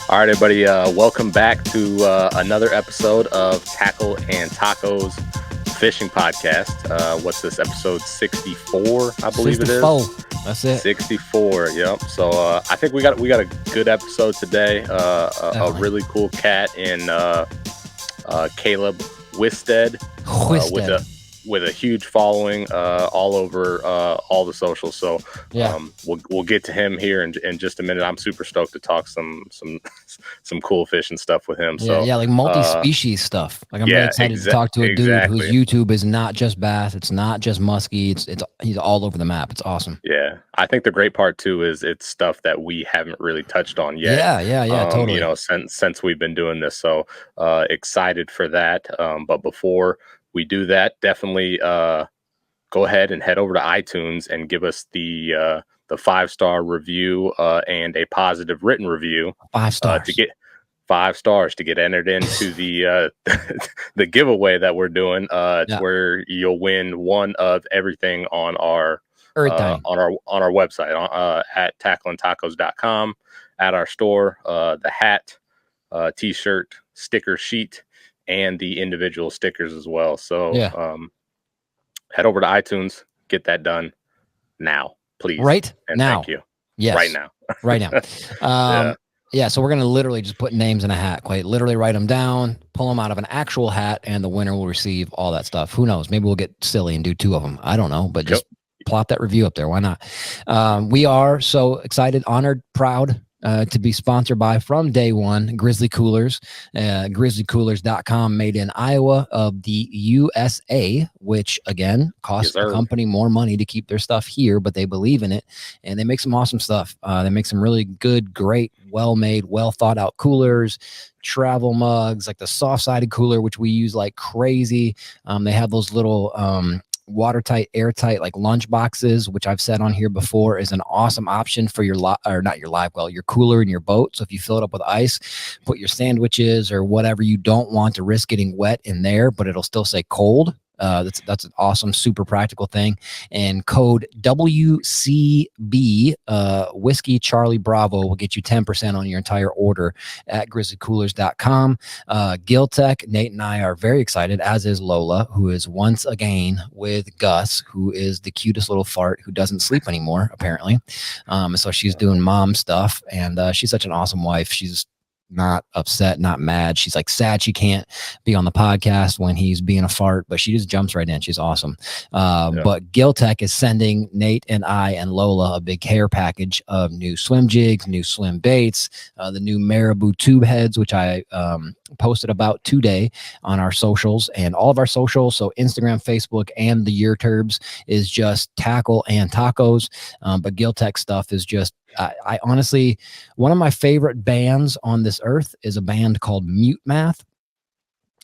All right, everybody. Welcome back to another episode of Tackle and Tacos Fishing Podcast. What's this, episode 64? I believe 64. it is. That's it. 64. Yep. So I think we got a good episode today. A really cool cat in Caleb Wistad, with a huge following all over all the socials. So we'll get to him here in just a minute. I'm super stoked to talk some cool fish and stuff with him. So like multi-species stuff. Like I'm really excited to talk to a dude whose YouTube is not just bass, it's not just muskie, he's all over the map. It's awesome. Yeah, I think the great part too is it's stuff that we haven't really touched on yet. Yeah, totally. You know, since we've been doing this, so excited for that. But before we do that, definitely go ahead and head over to iTunes and give us the 5-star review and a positive written review. 5 stars to get 5 stars to get entered into the the giveaway that we're doing. Where you'll win one of everything on our website at tackleandtacos.com, at our store, the hat, t-shirt, sticker sheet, and the individual stickers as well. So head over to iTunes, get that done now, please. Right and now. Thank you. Yes. Right now. Right now. So we're going to literally just put names in a hat, quite literally write them down, pull them out of an actual hat, and the winner will receive all that stuff. Who knows? Maybe we'll get silly and do 2 of them. I don't know, but just plop that review up there. Why not? We are so excited, honored, proud to be sponsored by, from day one, Grizzly Coolers. Grizzlycoolers.com, made in Iowa of the USA, which again costs the company more money to keep their stuff here, but they believe in it and they make some awesome stuff. They make some really good, great, well-made, well thought out coolers, travel mugs, like the soft-sided cooler, which we use like crazy. They have those little watertight, airtight, like lunch boxes, which I've said on here before is an awesome option for your your cooler in your boat. So if you fill it up with ice, put your sandwiches or whatever you don't want to risk getting wet in there, but it'll still say cold. That's an awesome, super practical thing. And code WCB, Whiskey Charlie Bravo, will get you 10% on your entire order at grizzlycoolers.com. Giltech, Nate and I are very excited, as is Lola, who is once again with Gus, who is the cutest little fart who doesn't sleep anymore, apparently. So she's doing mom stuff, and she's such an awesome wife. She's not upset, not mad. She's like sad she can't be on the podcast when he's being a fart, but she just jumps right in. She's awesome. But Giltech is sending Nate and I and Lola a big care package of new swim jigs, new swim baits, the new marabou tube heads, which I posted about today on our socials and all of our socials. So Instagram, Facebook, and the Year Turbs is just Tackle and Tacos. But Giltech stuff is just, I honestly, one of my favorite bands on this earth is a band called Mute Math.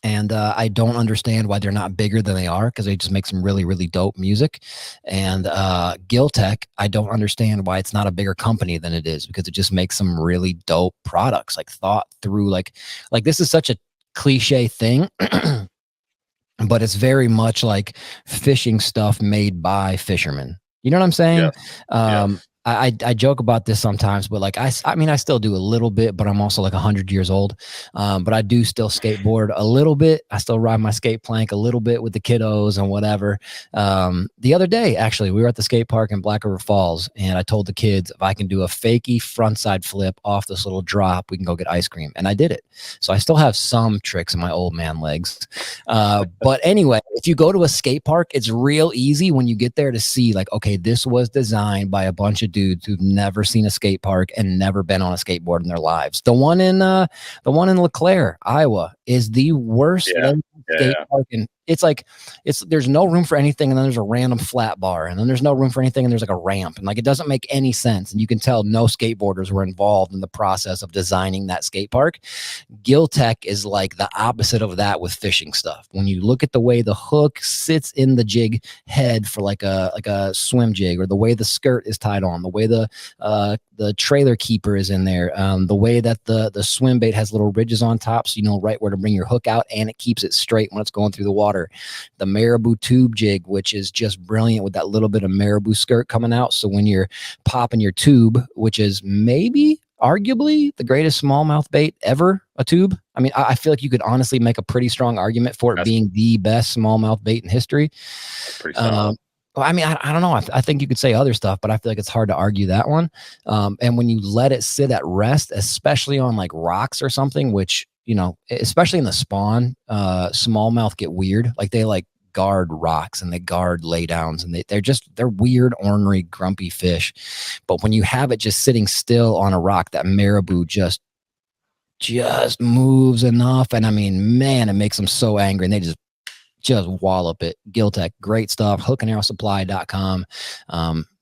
And I don't understand why they're not bigger than they are, because they just make some really, really dope music. And Giltech, I don't understand why it's not a bigger company than it is, because it just makes some really dope products, like thought through, like this is such a cliche thing, but it's very much like fishing stuff made by fishermen. You know what I'm saying? I joke about this sometimes, but like, I mean, I still do a little bit, but I'm also like 100 years old. But I do still skateboard a little bit. I still ride my skate plank a little bit with the kiddos and whatever. The other day, actually, we were at the skate park in Black River Falls, and I told the kids, if I can do a fakey frontside flip off this little drop, we can go get ice cream. And I did it. So I still have some tricks in my old man legs. But anyway, if you go to a skate park, it's real easy when you get there to see, like, okay, this was designed by a bunch of dudes who've never seen a skate park and never been on a skateboard in their lives. The one in LeClaire, Iowa, is the worst skate park, and it's like there's no room for anything, and then there's a random flat bar, and then there's no room for anything, and there's like a ramp, and like it doesn't make any sense. And you can tell no skateboarders were involved in the process of designing that skate park. Giltech is like the opposite of that with fishing stuff. When you look at the way the hook sits in the jig head for like a swim jig, or the way the skirt is tied on, the way the trailer keeper is in there, the way that the swim bait has little ridges on top, so you know right where to bring your hook out, and it keeps it straight when it's going through the water. The marabou tube jig, which is just brilliant with that little bit of marabou skirt coming out, so when you're popping your tube, which is maybe arguably the greatest smallmouth bait ever, a tube. I mean, I feel like you could honestly make a pretty strong argument for it being the best smallmouth bait in history. That's pretty solid. I mean, I don't know. I think you could say other stuff, but I feel like it's hard to argue that one. And when you let it sit at rest, especially on like rocks or something, which, you know, especially in the spawn, smallmouth get weird. Like they like guard rocks and they guard laydowns, and they're weird, ornery, grumpy fish. But when you have it just sitting still on a rock, that marabou just moves enough. And I mean, man, it makes them so angry, and they just wallop it. Giltech, great stuff. Hookandarrowsupply.com.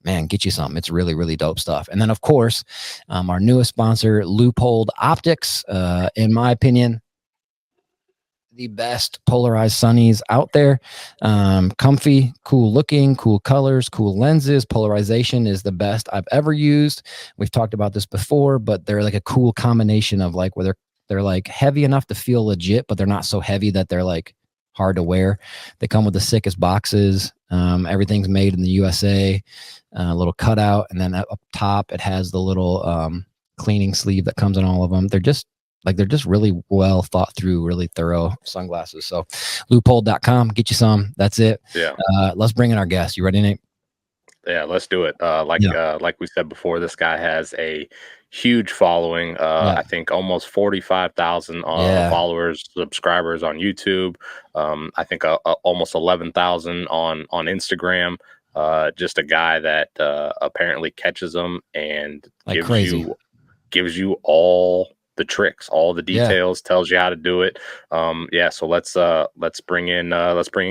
Man, get you something. It's really, really dope stuff. And then, of course, our newest sponsor, Loophole Optics. In my opinion, the best polarized sunnies out there. Comfy, cool looking, cool colors, cool lenses. Polarization is the best I've ever used. We've talked about this before, but they're like a cool combination of like where they're like heavy enough to feel legit, but they're not so heavy that they're like hard to wear. They come with the sickest boxes. Everything's made in the USA. A little cutout, and then up top it has the little cleaning sleeve that comes in all of them. They're just really well thought through, really thorough sunglasses. So loophole.com, get you some. That's it. Yeah. Let's bring in our guest. You ready, Nate? Yeah, let's do it. Like we said before, this guy has a huge following. I think almost 45,000 followers, subscribers on YouTube. I think almost 11,000 on Instagram. Just a guy that apparently catches them and like gives you all the tricks, all the details, tells you how to do it. So let's bring in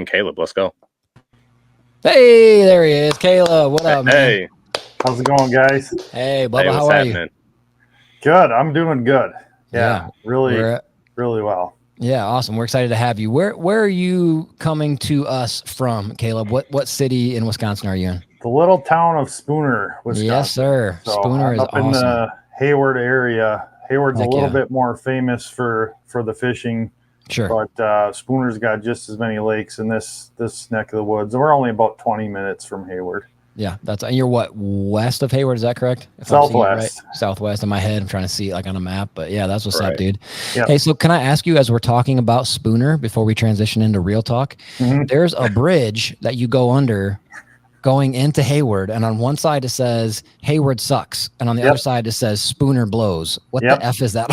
Caleb. Let's go. Hey, there he is. Caleb, what up, man? Hey. How's it going, guys? Hey, Bubba, how are you? Good. I'm doing good. Yeah, really well. Yeah, awesome. We're excited to have you. Where are you coming to us from, Caleb? What city in Wisconsin are you in? The little town of Spooner, Wisconsin. Yes, sir. So Spooner is up awesome. In the Hayward area. Hayward's a little bit more famous for the fishing. Sure. But Spooner's got just as many lakes in this neck of the woods. And we're only about 20 minutes from Hayward. Yeah, and you're what, west of Hayward? Is that correct? Southwest. Right? Southwest in my head. I'm trying to see it like on a map, but yeah, that's what's up, dude. Yep. Hey, so can I ask you, as we're talking about Spooner, before we transition into real talk, there's a bridge that you go under going into Hayward, and on one side it says Hayward sucks, and on the other side it says Spooner blows. What the F is that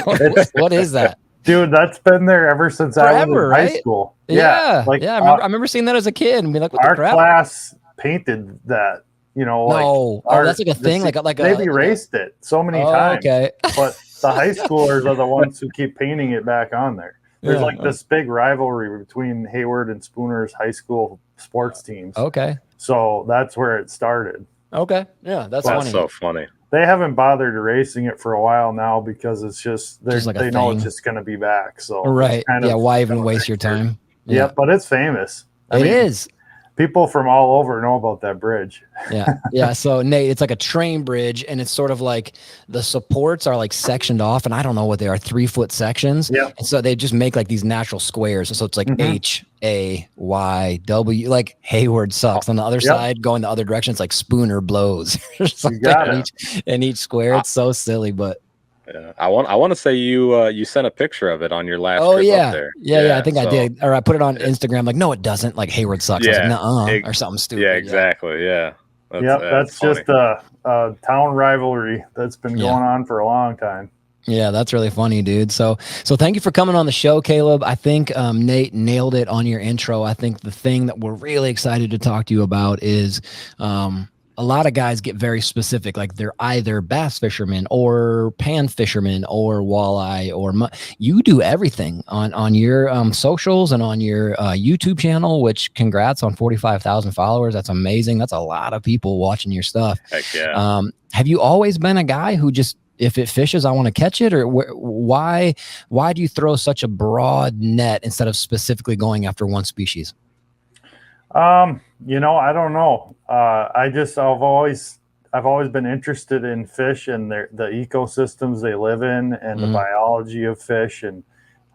all about? What is that? Dude, that's been there ever since I was in high school. Yeah. I remember seeing that as a kid and be like, what the crap? Our class painted that, that's like a thing. They've erased it so many times. Okay. But the high schoolers are the ones who keep painting it back on there. There's this big rivalry between Hayward and Spooner's high school sports teams. Okay. So that's where it started. Okay. Yeah, that's funny. That's so funny. They haven't bothered erasing it for a while now because it's just they know it's just going to be back. So why even waste your time? Yeah, but it's famous. It is. People from all over know about that bridge. Yeah. So Nate, it's like a train bridge, and it's sort of like the supports are like sectioned off, and I don't know what they are, 3-foot sections. Yeah. And so they just make like these natural squares. So it's like HAYW, like Hayward sucks. On the other side, going the other direction, it's like Spooner blows. You got it. In each square. It's so silly, but. Yeah, I want to say you sent a picture of it on your last trip up there. Yeah, I think I did, or I put it on Instagram. Like, no, it doesn't. Like Hayward sucks. I was like, or something stupid. Yeah, exactly. Yeah, that's just a town rivalry that's been going on for a long time. Yeah, that's really funny, dude. So thank you for coming on the show, Caleb. I think Nate nailed it on your intro. I think the thing that we're really excited to talk to you about is a lot of guys get very specific, like they're either bass fishermen or pan fishermen or walleye or you do everything on your socials and on your YouTube channel, which congrats on 45,000 followers. That's amazing. That's a lot of people watching your stuff. Heck yeah. Have you always been a guy who just, if it fishes, I want to catch it? Or why do you throw such a broad net instead of specifically going after one species? I don't know. I've always been interested in fish and the ecosystems they live in and the biology of fish and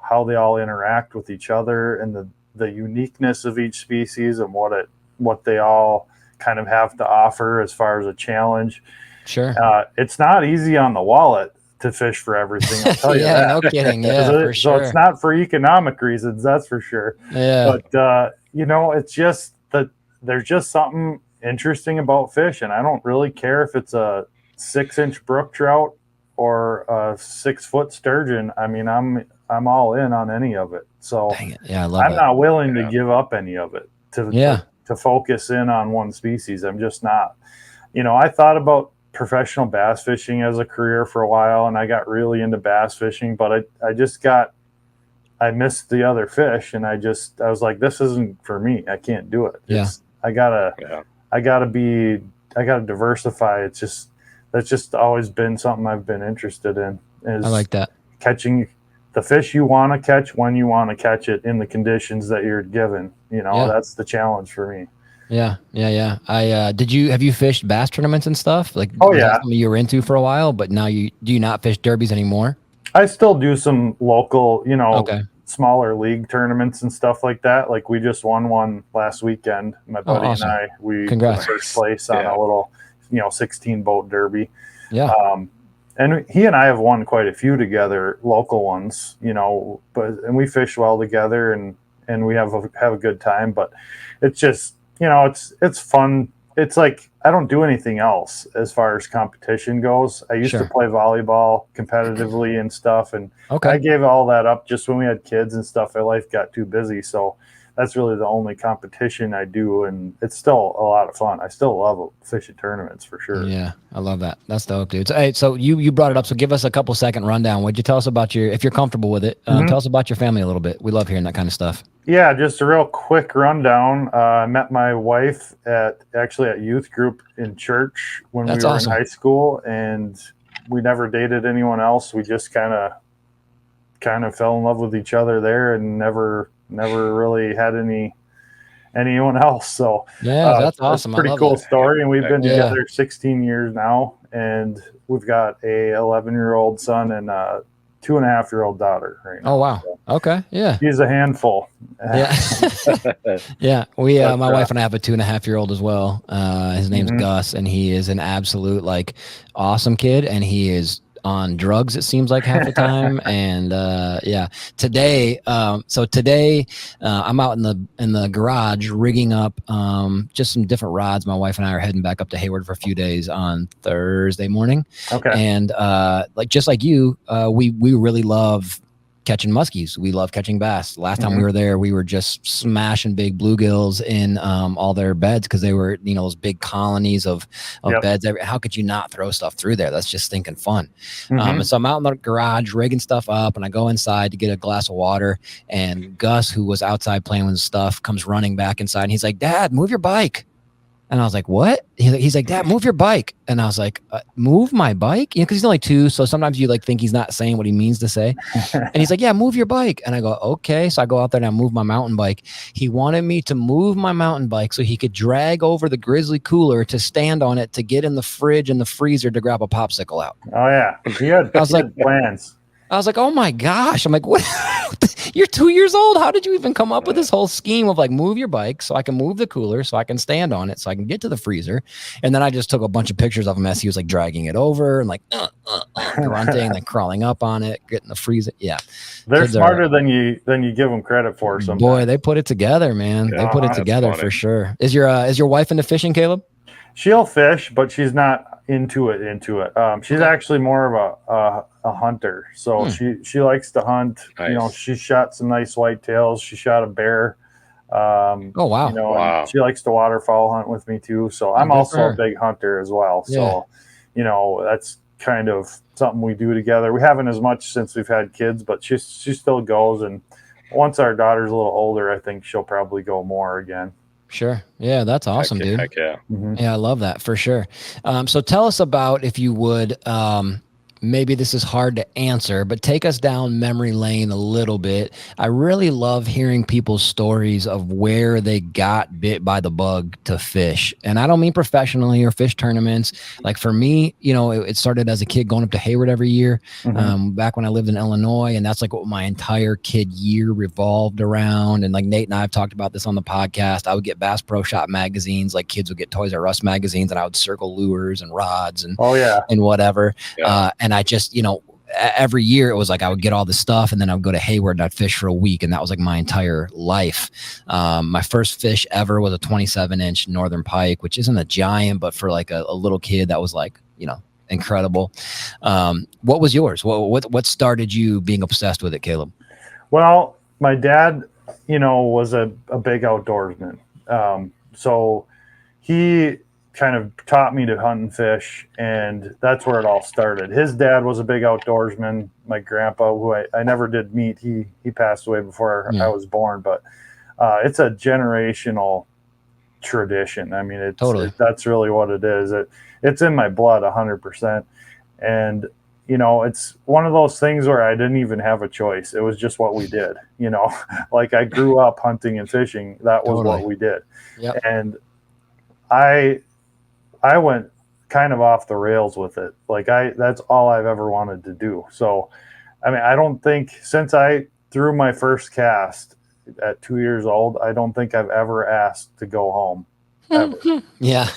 how they all interact with each other and the uniqueness of each species and what they all kind of have to offer as far as a challenge. Sure. It's not easy on the wallet to fish for everything. I'll tell you yeah, that. no kidding. Yeah, for So sure. it's not for economic reasons, that's for sure. Yeah. But it's just that there's just something interesting about fish, and I don't really care if it's a 6-inch brook trout or a 6-foot sturgeon. I mean, I'm all in on any of it. So Dang it. Yeah, I love I'm it. not willing to give up any of it to focus in on one species. I'm just not. I thought about professional bass fishing as a career for a while, and I got really into bass fishing, but I missed the other fish, and I was like, this isn't for me. I can't do it. I gotta diversify. That's just always been something I've been interested in, is I like that. catching the fish you want to catch when you want to catch it in the conditions that you're given. That's the challenge for me. Yeah. Have you fished bass tournaments and stuff? Like, oh was yeah, that something you were into for a while, but now do you not fish derbies anymore? I still do some local, Okay. smaller league tournaments and stuff like that. Like, we just won one last weekend. My buddy awesome. and I, we Congrats. took first place on a little, 16 boat derby. Yeah. And he and I have won quite a few together, local ones, and we fish well together, and we have a good time. But it's just, it's fun. It's like, I don't do anything else as far as competition goes. I used to play volleyball competitively and stuff, and I gave all that up just when we had kids and stuff. My life got too busy, so that's really the only competition I do, and it's still a lot of fun. I still love fishing tournaments for sure. Yeah, I love that. That's dope, dude. So, hey, so you brought it up, so give us a couple second rundown. Would you tell us about if you're comfortable with it, tell us about your family a little bit. We love hearing that kind of stuff. Yeah, just a real quick rundown. I met my wife at youth group in church when we were in high school, and we never dated anyone else. We just kind of fell in love with each other there, and never really had anyone else. So that's awesome. That's a pretty cool story. And we've been together 16 years now, and we've got a 11-year-old son and a 2.5-year-old daughter right now. Oh wow. So okay. Yeah. He's a handful. Yeah. Yeah. My wife and I have a 2.5-year-old as well. His name's Gus, and he is an absolute awesome kid, and he is on drugs, it seems like, half the time. And today I'm out in the garage rigging up just some different rods. My wife and I are heading back up to Hayward for a few days on Thursday morning. Okay. And just like you, we really love catching muskies. We love catching bass. Last time we were there, we were just smashing big bluegills in all their beds, because they were, those big colonies of beds. How could you not throw stuff through there? That's just stinking fun. And so I'm out in the garage rigging stuff up, and I go inside to get a glass of water, and Gus, who was outside playing with stuff, comes running back inside, and he's like, "Dad, move your bike." And I was like, "What?" He's like, "Dad, move your bike." And I was like, "Move my bike?" Because he's only 2, so sometimes you think he's not saying what he means to say. And he's like, "Yeah, move your bike." And I go, "Okay." So I go out there and I move my mountain bike. He wanted me to move my mountain bike so he could drag over the Grizzly cooler to stand on it to get in the fridge and the freezer to grab a popsicle out. Oh yeah, he had plans. I was like, "Oh my gosh!" I'm like, "What? You're 2 years old. How did you even come up with this whole scheme of move your bike so I can move the cooler, so I can stand on it, so I can get to the freezer?" And then I just took a bunch of pictures of him as he was dragging it over and grunting and crawling up on it, getting the freezer. Yeah, they're smarter than you give them credit for. Sometimes. Boy, they put it together, man. They put it together for sure. Is your wife into fishing, Caleb? She'll fish, but she's not into it. She's actually more of a hunter. So she likes to hunt. Nice. She shot some nice whitetails. She shot a bear. Oh wow. And she likes to waterfowl hunt with me too. So I'm also a big hunter as well. So, that's kind of something we do together. We haven't as much since we've had kids, but she still goes. And once our daughter's a little older, I think she'll probably go more again. Sure. Yeah, that's awesome, dude. Heck yeah. Yeah, I love that for sure. So tell us about, if you would, maybe this is hard to answer, but take us down memory lane a little bit. I really love hearing people's stories of where they got bit by the bug to fish. And I don't mean professionally or fish tournaments. Like for me, you know, it started as a kid going up to Hayward every year, back when I lived in Illinois. And that's like what my entire kid year revolved around. And like Nate and I have talked about this on the podcast. I would get Bass Pro Shop magazines, like kids would get Toys R Us magazines, and I would circle lures and rods and and whatever. And I just, you know, every year it was like I would get all this stuff, and then I would go to Hayward and I'd fish for a week, and that was like my entire life. My first fish ever was a 27-inch northern pike, which isn't a giant, but for like a little kid, that was like, you know, incredible. What was yours? What started you being obsessed with it, Caleb? Well, my dad, you know, was a big outdoorsman. So he kind of taught me to hunt and fish, and that's where it all started. His dad was a big outdoorsman. My grandpa, who I never did meet, he passed away before I was born, but it's a generational tradition. I mean, that's really what it is. It's in my blood 100%. And, you know, it's one of those things where I didn't even have a choice. It was just what we did, you know, like I grew up hunting and fishing. That was what we did. Yep. And I went kind of off the rails with it. Like that's all I've ever wanted to do. So, I mean, I don't think since I threw my first cast at 2 years old, I don't think I've ever asked to go home. Ever. Yeah.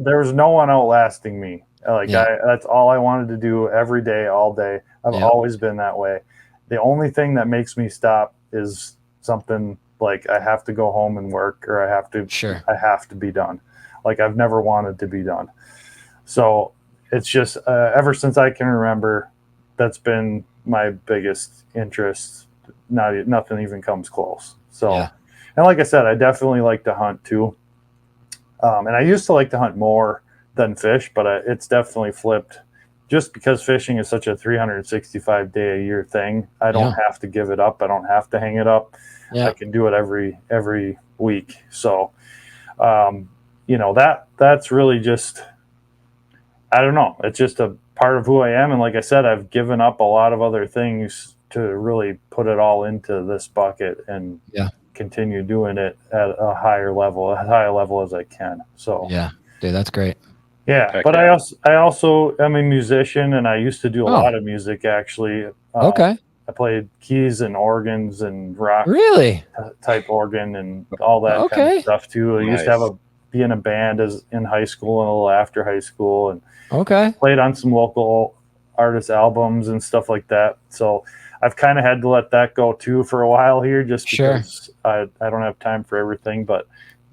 there was no one outlasting me. Like that's all I wanted to do every day, all day. I've always been that way. The only thing that makes me stop is something like I have to go home and work, or I have to be done. Like I've never wanted to be done. So it's just ever since I can remember, that's been my biggest interest. Nothing even comes close. So, and like I said, I definitely like to hunt too. And I used to like to hunt more than fish, but it's definitely flipped just because fishing is such a 365 day a year thing. I don't have to give it up. I don't have to hang it up. I can do it every week. So, you know, that's really just, I don't know. It's just a part of who I am. And like I said, I've given up a lot of other things to really put it all into this bucket and continue doing it at a higher level, as high a level as I can. So, yeah, dude, that's great. Yeah. Heck but I also am a musician, and I used to do a lot of music actually. I played keys and organs and rock type organ and all that kind of stuff too. I used to be in a band in high school and a little after high school, and played on some local artist albums and stuff like that. So I've kind of had to let that go too for a while here, just because I don't have time for everything. But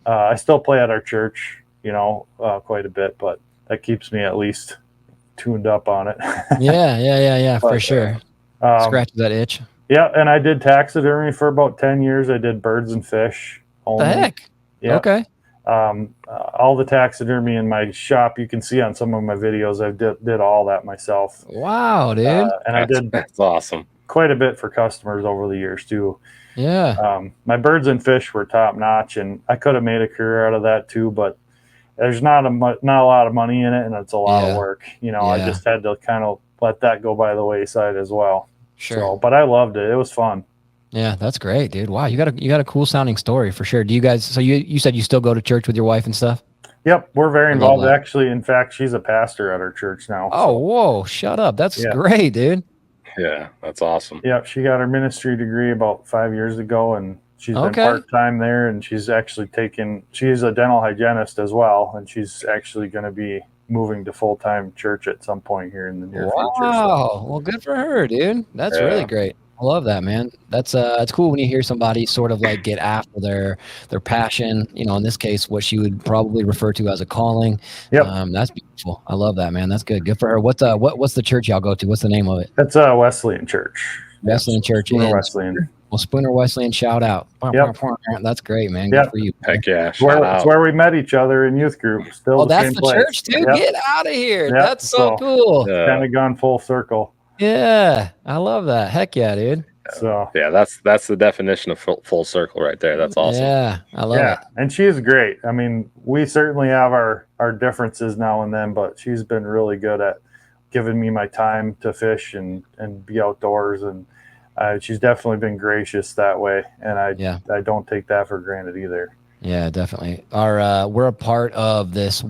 I still play at our church, you know, quite a bit, but that keeps me at least tuned up on it. Yeah, but, for sure. Scratches that itch. Yeah, and I did taxidermy for about 10 years. I did birds and fish only. The heck? Yeah. Okay. All the taxidermy in my shop, you can see on some of my videos, I did all that myself. Wow, dude. And that's awesome. Quite a bit for customers over the years too. Yeah. My birds and fish were top notch, and I could have made a career out of that too, but there's not a lot of money in it, and it's a lot of work. You know, I just had to kind of let that go by the wayside as well. Sure. So, but I loved it. It was fun. Yeah, that's great, dude. Wow, you got a cool sounding story for sure. Do you guys? So you said you still go to church with your wife and stuff? Yep, we're very involved. Actually, in fact, she's a pastor at our church now. Oh, whoa! Shut up. That's great, dude. Yeah, that's awesome. Yep, she got her ministry degree about 5 years ago, and she's been part-time there, and she's actually she's a dental hygienist as well, and she's actually going to be moving to full-time church at some point here in the near future. Wow. Well, good for her, dude. That's really great. I love that, man. That's it's cool when you hear somebody sort of like get after their passion, you know, in this case, what she would probably refer to as a calling. Yep. That's beautiful. I love that, man. That's good. Good for her. What's the church y'all go to? What's the name of it? It's Wesleyan Church. Wesleyan Church. Wesleyan. Well, Spooner Wesleyan, shout out. Yep. That's great, man. Good for you. Heck yeah. It's where we met each other in youth group. Still the same place. Church too? Yep. Get out of here. Yep. That's so cool. Kind of gone full circle. Yeah. I love that. Heck yeah, dude. So yeah, that's the definition of full circle right there. That's awesome. Yeah, I love it. And she's great. I mean, we certainly have our differences now and then, but she's been really good at given me my time to fish and be outdoors, and she's definitely been gracious that way, and I don't take that for granted either. Yeah, definitely. We're a part of this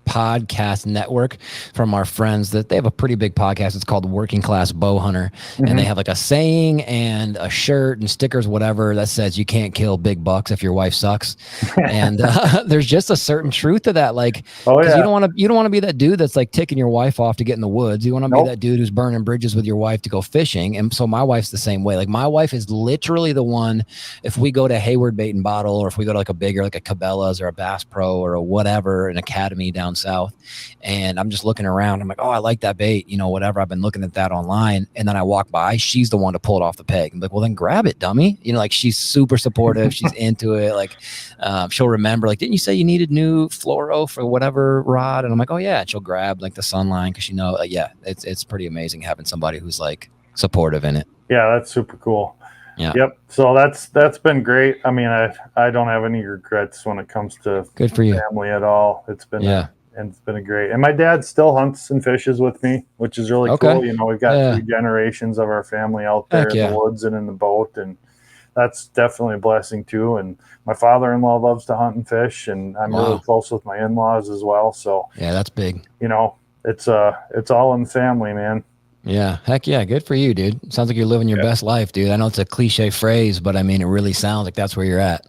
podcast network from our friends that they have a pretty big podcast. It's called Working Class Bow Hunter, and they have like a saying and a shirt and stickers, whatever, that says you can't kill big bucks if your wife sucks. And there's just a certain truth to that. Like, because you don't want to be that dude that's like ticking your wife off to get in the woods. You want to be that dude who's burning bridges with your wife to go fishing. And so my wife's the same way. Like, my wife is literally the one, if we go to Hayward Bait and Bottle, or if we go to like a bigger, like a Cabela's or a Bass Pro or a whatever, an Academy down south, and I'm just looking around, I'm like, oh, I like that bait, whatever, I've been looking at that online, and then I walk by, she's the one to pull it off the peg. I'm like, well, then grab it, dummy. Like, she's super supportive. She's into it. Like, she'll remember, like, didn't you say you needed new fluoro for whatever rod? And I'm like, oh yeah. And she'll grab like the Sunline, because it's pretty amazing having somebody who's like supportive in it. Yeah, that's super cool. Yeah. Yep. So that's been great. I mean, I don't have any regrets when it comes to good for you family at all. It's been it's been a great. And my dad still hunts and fishes with me, which is really cool. We've got 3 generations of our family out there in the woods and in the boat, and that's definitely a blessing too. And my father-in-law loves to hunt and fish, and I'm really close with my in-laws as well. So yeah, that's big. It's all in the family, man. Yeah. Heck yeah. Good for you, dude. Sounds like you're living your best life, dude. I know it's a cliche phrase, but I mean, it really sounds like that's where you're at.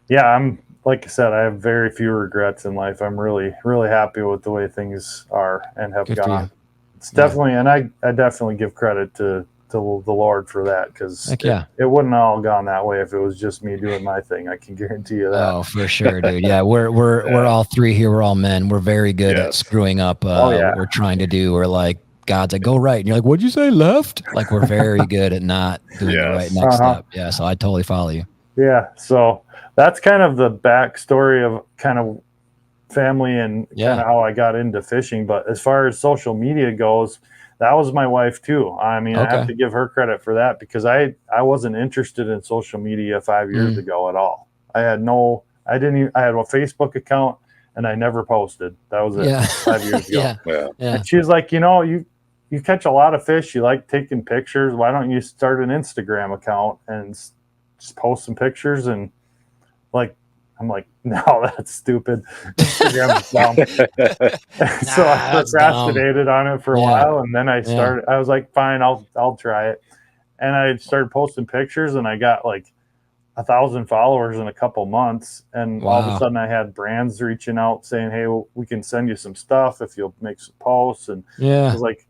Yeah. Like I said, I have very few regrets in life. I'm really, really happy with the way things are and have gone. It's definitely, and I definitely give credit to the Lord for that, because it wouldn't have all gone that way if it was just me doing my thing. I can guarantee you that. Oh, for sure, dude. Yeah, we're all 3 here. We're all men. We're very good at screwing up what we're trying to do. We're like, God's like, go right. And you're like, what'd you say, left? Like, we're very good at not doing the right next step. Yeah, so I totally follow you. Yeah, so that's kind of the backstory of kind of family and kind of how I got into fishing. But as far as social media goes, that was my wife too. I mean, I have to give her credit for that, because I wasn't interested in social media 5 years ago at all. I had I had a Facebook account and I never posted. That was it 5 years ago. And she was like, you catch a lot of fish. You like taking pictures. Why don't you start an Instagram account and just post some pictures? And I'm like, no, that's stupid. Instagram is dumb. So I procrastinated on it for a while, and then I started. I was like, fine, I'll try it. And I started posting pictures, and I got like 1,000 followers in a couple months. And all of a sudden, I had brands reaching out saying, hey, we can send you some stuff if you'll make some posts. And I was like,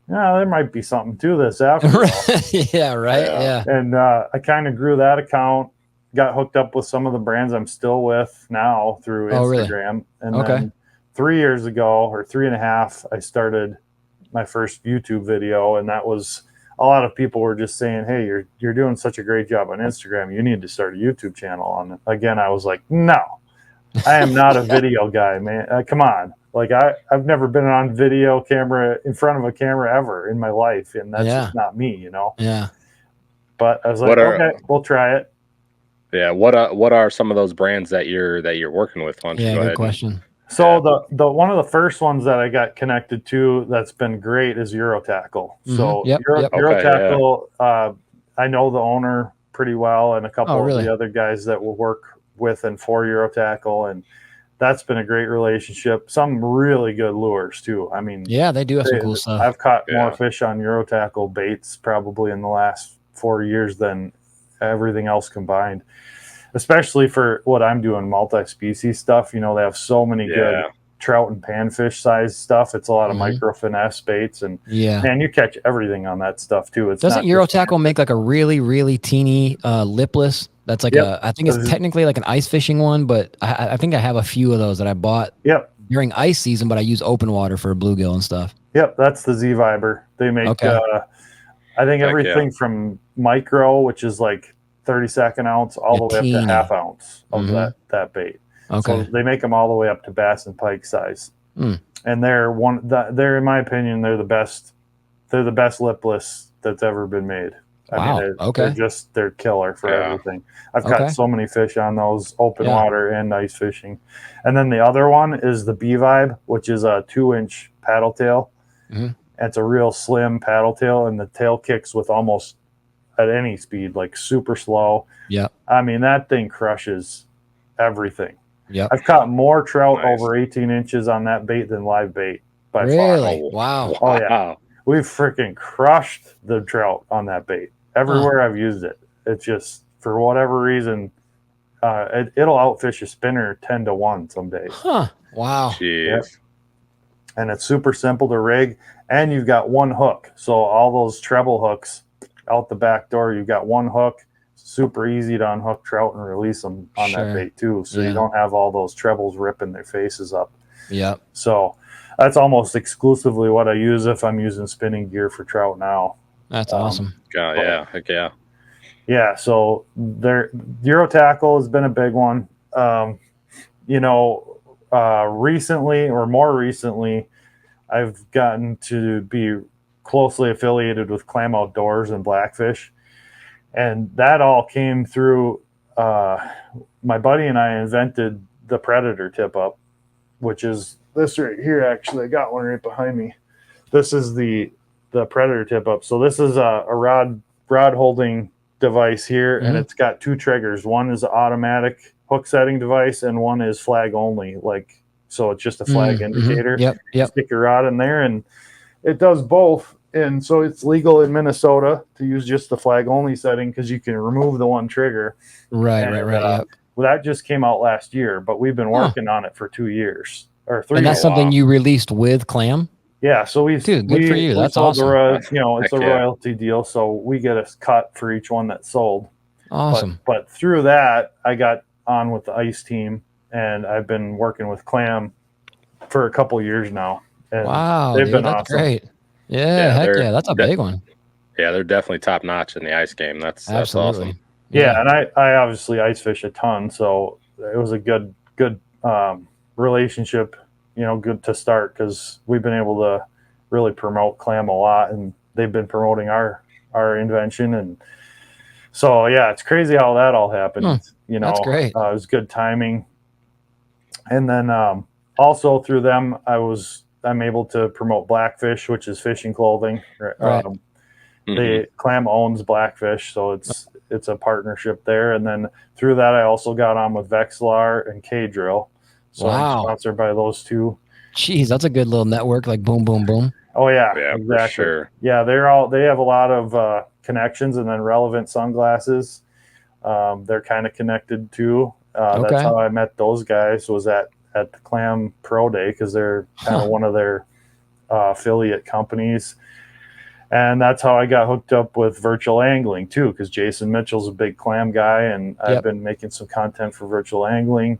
there might be something to this after all. And I kind of grew that account, got hooked up with some of the brands I'm still with now through Instagram. Really? And then 3 years ago, or 3.5, I started my first YouTube video. And that was, a lot of people were just saying, hey, you're doing such a great job on Instagram. You need to start a YouTube channel on it. Again, I was like, no, I am not a video guy, man. Come on. Like, I've never been on video camera in front of a camera ever in my life. And that's just not me, Yeah. But I was like, okay, we'll try it. Yeah. What are some of those brands that you're working with? Why don't you go good ahead? question. So the one of the first ones that I got connected to that's been great is Eurotackle. So Eurotackle, I know the owner pretty well, and a couple of the other guys that will work with and for Eurotackle, and that's been a great relationship. Some really good lures too. I mean, they do have some cool stuff. I've caught more fish on Eurotackle baits probably in the last 4 years than everything else combined. Especially for what I'm doing, multi-species stuff. They have so many good trout and panfish size stuff. It's a lot of micro finesse baits, and man, you catch everything on that stuff too. Doesn't Eurotackle make like a really, really teeny lipless? That's like I think it's technically like an ice fishing one, but I think I have a few of those that I bought during ice season, but I use open water for bluegill and stuff. Yep, that's the Z Viber. They make I think everything from micro, which is like 32nd ounce, all the way up to half ounce of that bait. So they make them all the way up to bass and pike size. And they're in my opinion, they're the best lipless that's ever been made. I mean, they're killer for everything. I've caught so many fish on those, open water and ice fishing. And then the other one is the B Vibe, which is a 2-inch paddle tail. Mm-hmm. It's a real slim paddle tail, and the tail kicks with almost at any speed, like super slow. Yeah. I mean, that thing crushes everything. Yeah. I've caught more trout over 18 inches on that bait than live bait by far. Really? Wow. Oh yeah. We've freaking crushed the trout on that bait everywhere I've used it. It's just, for whatever reason, it'll outfish a spinner 10-1 some days. Huh. Wow. Jeez. Yep. And it's super simple to rig, and you've got one hook. So all those treble hooks out the back door, you've got one hook. Super easy to unhook trout and release them on that bait too. So you don't have all those trebles ripping their faces up. Yep. So that's almost exclusively what I use if I'm using spinning gear for trout now. That's awesome. Yeah, heck yeah. Yeah, so Euro tackle has been a big one. Recently, or more recently, I've gotten to be closely affiliated with Clam Outdoors and Blackfish. And that all came through my buddy and I invented the Predator tip-up, which is this right here, actually. I got one right behind me. This is the Predator tip-up. So this is a rod holding device here, and it's got two triggers. One is an automatic hook setting device, and one is flag only. So it's just a flag indicator. Yep. You stick your rod in there, and it does both. And so it's legal in Minnesota to use just the flag only setting because you can remove the one trigger. Right. Yep. Well, that just came out last year, but we've been working on it for 2 years or 3. And that's something you released with Clam? Yeah. So good for you. That's awesome. It's a royalty deal, so we get a cut for each one that's sold. Awesome. But through that, I got on with the ice team, and I've been working with Clam for a couple years now. And they've been that's awesome. Great. Yeah, heck yeah, that's a big one. Yeah, they're definitely top notch in the ice game. That's awesome. Yeah, and I obviously ice fish a ton, so it was a good relationship. Good to start because we've been able to really promote Clam a lot, and they've been promoting our invention, and so yeah, it's crazy how that all happened. That's great. It was good timing, and then also through them, I'm able to promote Blackfish, which is fishing clothing. Right. Clam owns Blackfish, so it's a partnership there. And then through that, I also got on with Vexilar and K-Drill. So I'm sponsored by those two. Jeez, that's a good little network, like boom, boom, boom. Oh yeah, exactly. For sure. Yeah, they have a lot of connections, and then Relevant Sunglasses. They're kind of connected too. That's how I met those guys, was at the Clam Pro Day, because they're kind of one of their affiliate companies. And that's how I got hooked up with virtual angling too, because Jason Mitchell's a big clam guy, and I've been making some content for virtual angling.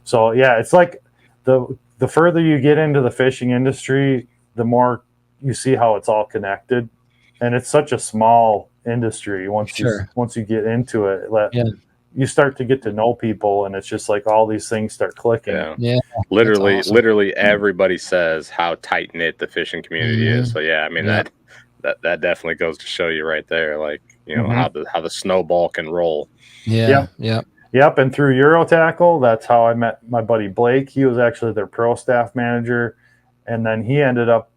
So yeah, it's like the further you get into the fishing industry, the more you see how it's all connected. And it's such a small industry once you get into it. You start to get to know people, and it's just like all these things start clicking. Yeah. Literally everybody says how tight knit the fishing community is. So yeah, I mean that definitely goes to show you right there, like how the snowball can roll. Yep. And through Euro Tackle, that's how I met my buddy Blake. He was actually their pro staff manager, and then he ended up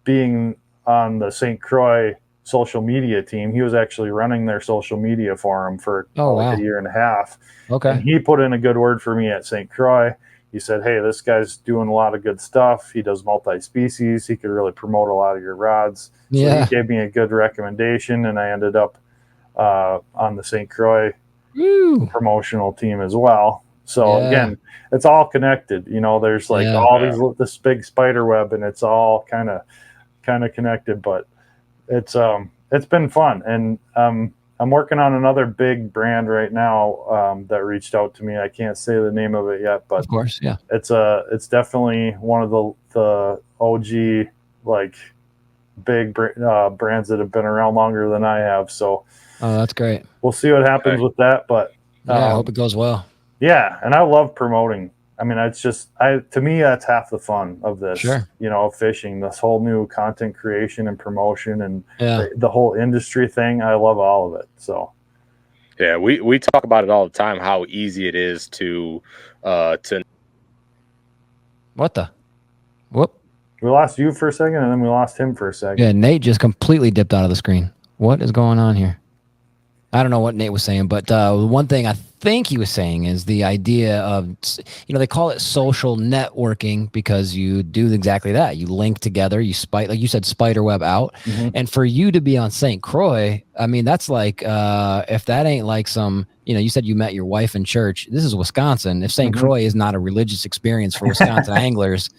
being on the St. Croix social media team. He was actually running their social media for him for a year and a half. Okay. And he put in a good word for me at St. Croix. He said, "Hey, this guy's doing a lot of good stuff. He does multi-species. He could really promote a lot of your rods." So he gave me a good recommendation, and I ended up on the St. Croix promotional team as well. So again, it's all connected. There's like this big spider web, and it's all kind of connected. But it's been fun, and I'm working on another big brand right now that reached out to me. I can't say the name of it yet, but of course, it's definitely one of the OG like big brands that have been around longer than I have. So that's great. We'll see what happens with that, but I hope it goes well. Yeah, and I love promoting. I mean, it's just to me that's half the fun of this. Sure. Fishing, this whole new content creation and promotion, and the whole industry thing. I love all of it. So yeah, we talk about it all the time, how easy it is to what the whoop. We lost you for a second, and then we lost him for a second. Yeah, Nate just completely dipped out of the screen. What is going on here? I don't know what Nate was saying, but one thing I think he was saying is the idea of, they call it social networking because you do exactly that. You link together, like you said, spider web out. Mm-hmm. And for you to be on St. Croix, I mean, that's like, if that ain't like some, you said you met your wife in church. This is Wisconsin. If St. Croix is not a religious experience for Wisconsin anglers,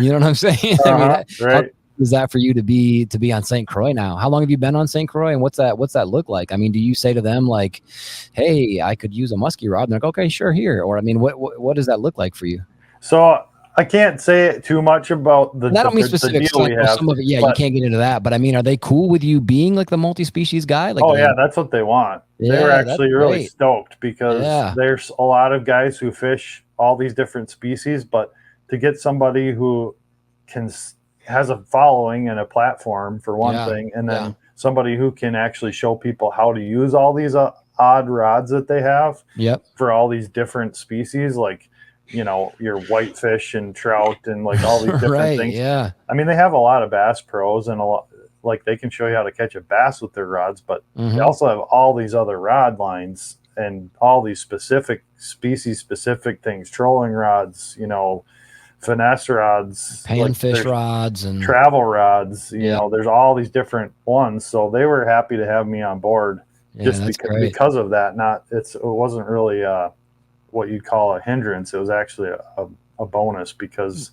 you know what I'm saying? I mean, right. Is that for you to be on St. Croix now? How long have you been on St. Croix, and what's that look like? I mean, do you say to them like, "Hey, I could use a muskie rod," and they're like, "Okay, sure, here," or I mean, what does that look like for you? So I can't say too much about the. I don't mean specific stuff. Some of it, you can't get into that. But I mean, are they cool with you being like the multi-species guy? Like, that's what they want. They were actually really stoked because there's a lot of guys who fish all these different species, but to get somebody who has a following and a platform for one thing, and then somebody who can actually show people how to use all these odd rods that they have for all these different species, like your whitefish and trout and like all these different things. Yeah, I mean, they have a lot of bass pros and a lot, like they can show you how to catch a bass with their rods, but they also have all these other rod lines and all these specific species specific things, trolling rods, finesse rods, panfish rods, and travel rods. There's all these different ones. So they were happy to have me on board just because of that. It wasn't really what you'd call a hindrance. It was actually a bonus because